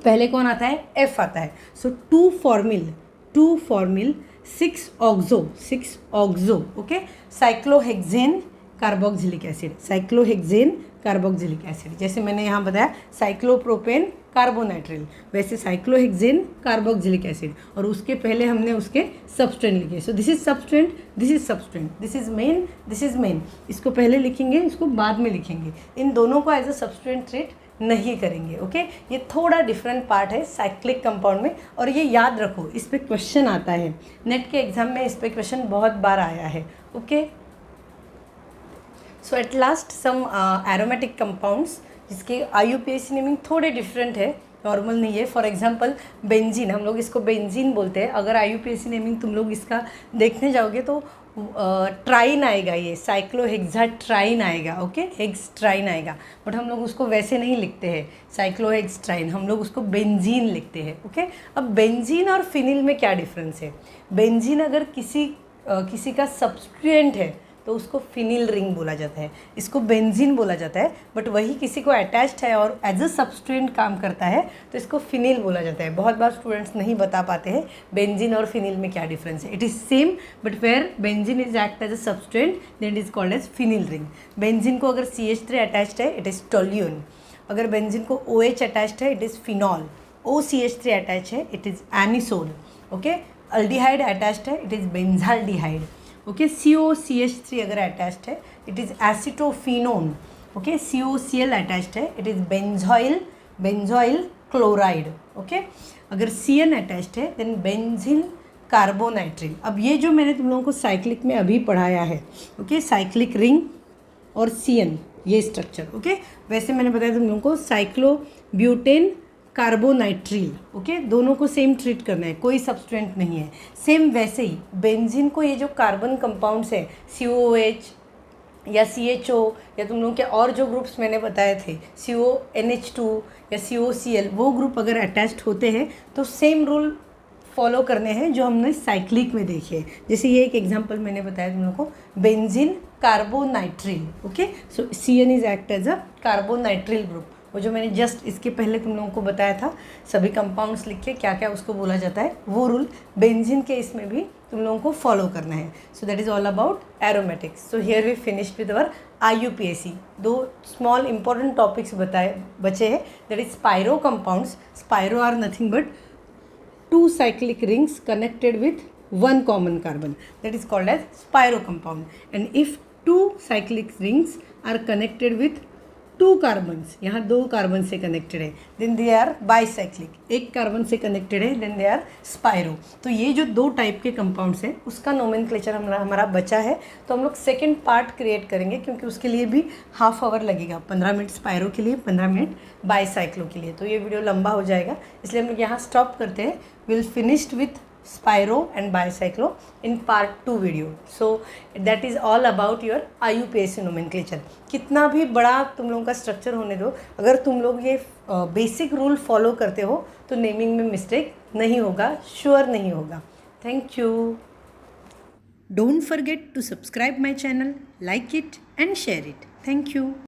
Speaker 1: पहले कौन आता है, F आता है। सो 2 formal 6 oxo, okay, cyclohexane carboxylic acid, cyclohexane carboxylic acid. जैसे मैंने यहाँ बताया साइक्लोप्रोपेन कार्बोनाइट्रिल, वैसे साइक्लोहेक्सेन कार्बोक्सिलिक एसिड, और उसके पहले हमने उसके सबस्टेंट लिखे। सो this is substance, this is substance, this is main, this is main. इसको पहले लिखेंगे इसको बाद में लिखेंगे, इन दोनों को एज अ सबस्टेंट ट्रीट नहीं करेंगे। ओके, ये थोड़ा डिफरेंट पार्ट है साइक्लिक कंपाउंड में, और ये याद रखो इस पे क्वेश्चन आता है, नेट के एग्जाम में इस पे क्वेश्चन बहुत बार आया है। Okay, so at last some aromatic compounds जिसके IUPAC नेमिंग थोड़े डिफरेंट है, नॉर्मल नहीं है। फॉर एग्जांपल बेंजीन, हम लोग इसको बेंजीन बोलते हैं। अगर IUPAC नेमिंग तुम लोग इसका देखने जाओगे तो ट्राइन आएगा, ये साइक्लोहेक्साट्राइन आएगा, ओके, हेक्सट्राइन आएगा, बट हम लोग उसको वैसे नहीं लिखते हैं साइक्लोहेक्सट्राइन, हम लोग उसको बेंजीन लिखते हैं। ओके, अब बेंजीन और फिनिल में क्या डिफरेंस है। बेंजीन अगर किसी का सब्सटेंट है तो उसको फिनिल रिंग बोला जाता है, इसको बेंजीन बोला जाता है, बट वही किसी को अटैच्ड है और एज अ सब्सटेंट काम करता है तो इसको फिनिल बोला जाता है। बहुत बार स्टूडेंट्स नहीं बता पाते हैं बेंजीन और फिनिल में क्या डिफरेंस है। It is same, but where benzene is act as a substituent then it is called as phenyl ring. Benzene को अगर CH3 अटैच्ड है इट इज़ टोल्यून, अगर बेंजीन को OH अटैच्ड है it is phenol, OCH3 attach है it is anisole, okay, aldehyde attached है it is benzaldehyde, okay, COCH3 अगर attached है it is acetophenone, okay, COCl attached है it is benzoyl chloride, okay, अगर CN attached है then benzene कार्बोनाइट्रिल। अब ये जो मैंने तुम लोगों को साइक्लिक में अभी पढ़ाया है, ओके, साइक्लिक रिंग और CN ये स्ट्रक्चर, ओके, वैसे मैंने बताया तुम लोगों को साइक्लोब्यूटेन कार्बोनाइट्रिल, ओके, दोनों को सेम ट्रीट करना है, कोई सबस्टेंट नहीं है। सेम वैसे ही बेंजीन को ये जो कार्बन कंपाउंड्स है COOH या CHO या तुम लोगों के और जो ग्रुप्स मैंने बताए थे CONH2 या COCl, वो ग्रुप अगर अटैच्ड होते हैं तो सेम रूल फॉलो करने हैं जो हमने साइक्लिक में देखे हैं। जैसे ये एक एग्जांपल मैंने बताया तुम लोगों को, benzene carbonitrile. Okay, so CN is act as a carbonitrile group. वो जो मैंने जस्ट इसके पहले तुम लोगों को बताया था, सभी कंपाउंड्स लिख के क्या क्या उसको बोला जाता है, वो रूल बेंजीन के इसमें भी तुम लोगों को फॉलो करना है. So that is all about aromatics. So here we finished with our IUPAC. 2 small important topics बचे हैं. That is spiro compounds. Spiro are nothing but 2 cyclic rings connected with 1 common carbon. That is called as spiro compound. And if 2 cyclic rings are connected with 2 carbons, यहाँ 2 carbon से connected है, then they are bicyclic. एक carbon से connected है, then they are spiro. तो ये जो 2 type के कंपाउंड्स हैं उसका नोमेनक्लेचर हमारा बचा है. तो हम लोग सेकेंड पार्ट क्रिएट करेंगे क्योंकि उसके लिए भी हाफ आवर लगेगा. 15 मिनट स्पाइरो के लिए, 15 मिनट बाईसाइक्लो के लिए. तो ये वीडियो लंबा हो जाएगा, इसलिए हम लोग यहाँ स्टॉप करते हैं. Will finished with Spiro and Bicyclo in part 2 video. So that is all about your IUPAC nomenclature. कितना भी बड़ा तुम लोगों का स्ट्रक्चर होने दो, अगर तुम लोग ये बेसिक रूल फॉलो करते हो तो नेमिंग में मिस्टेक नहीं होगा, श्योर नहीं होगा. Thank you. Don't forget to subscribe my channel, like it and share it. Thank you.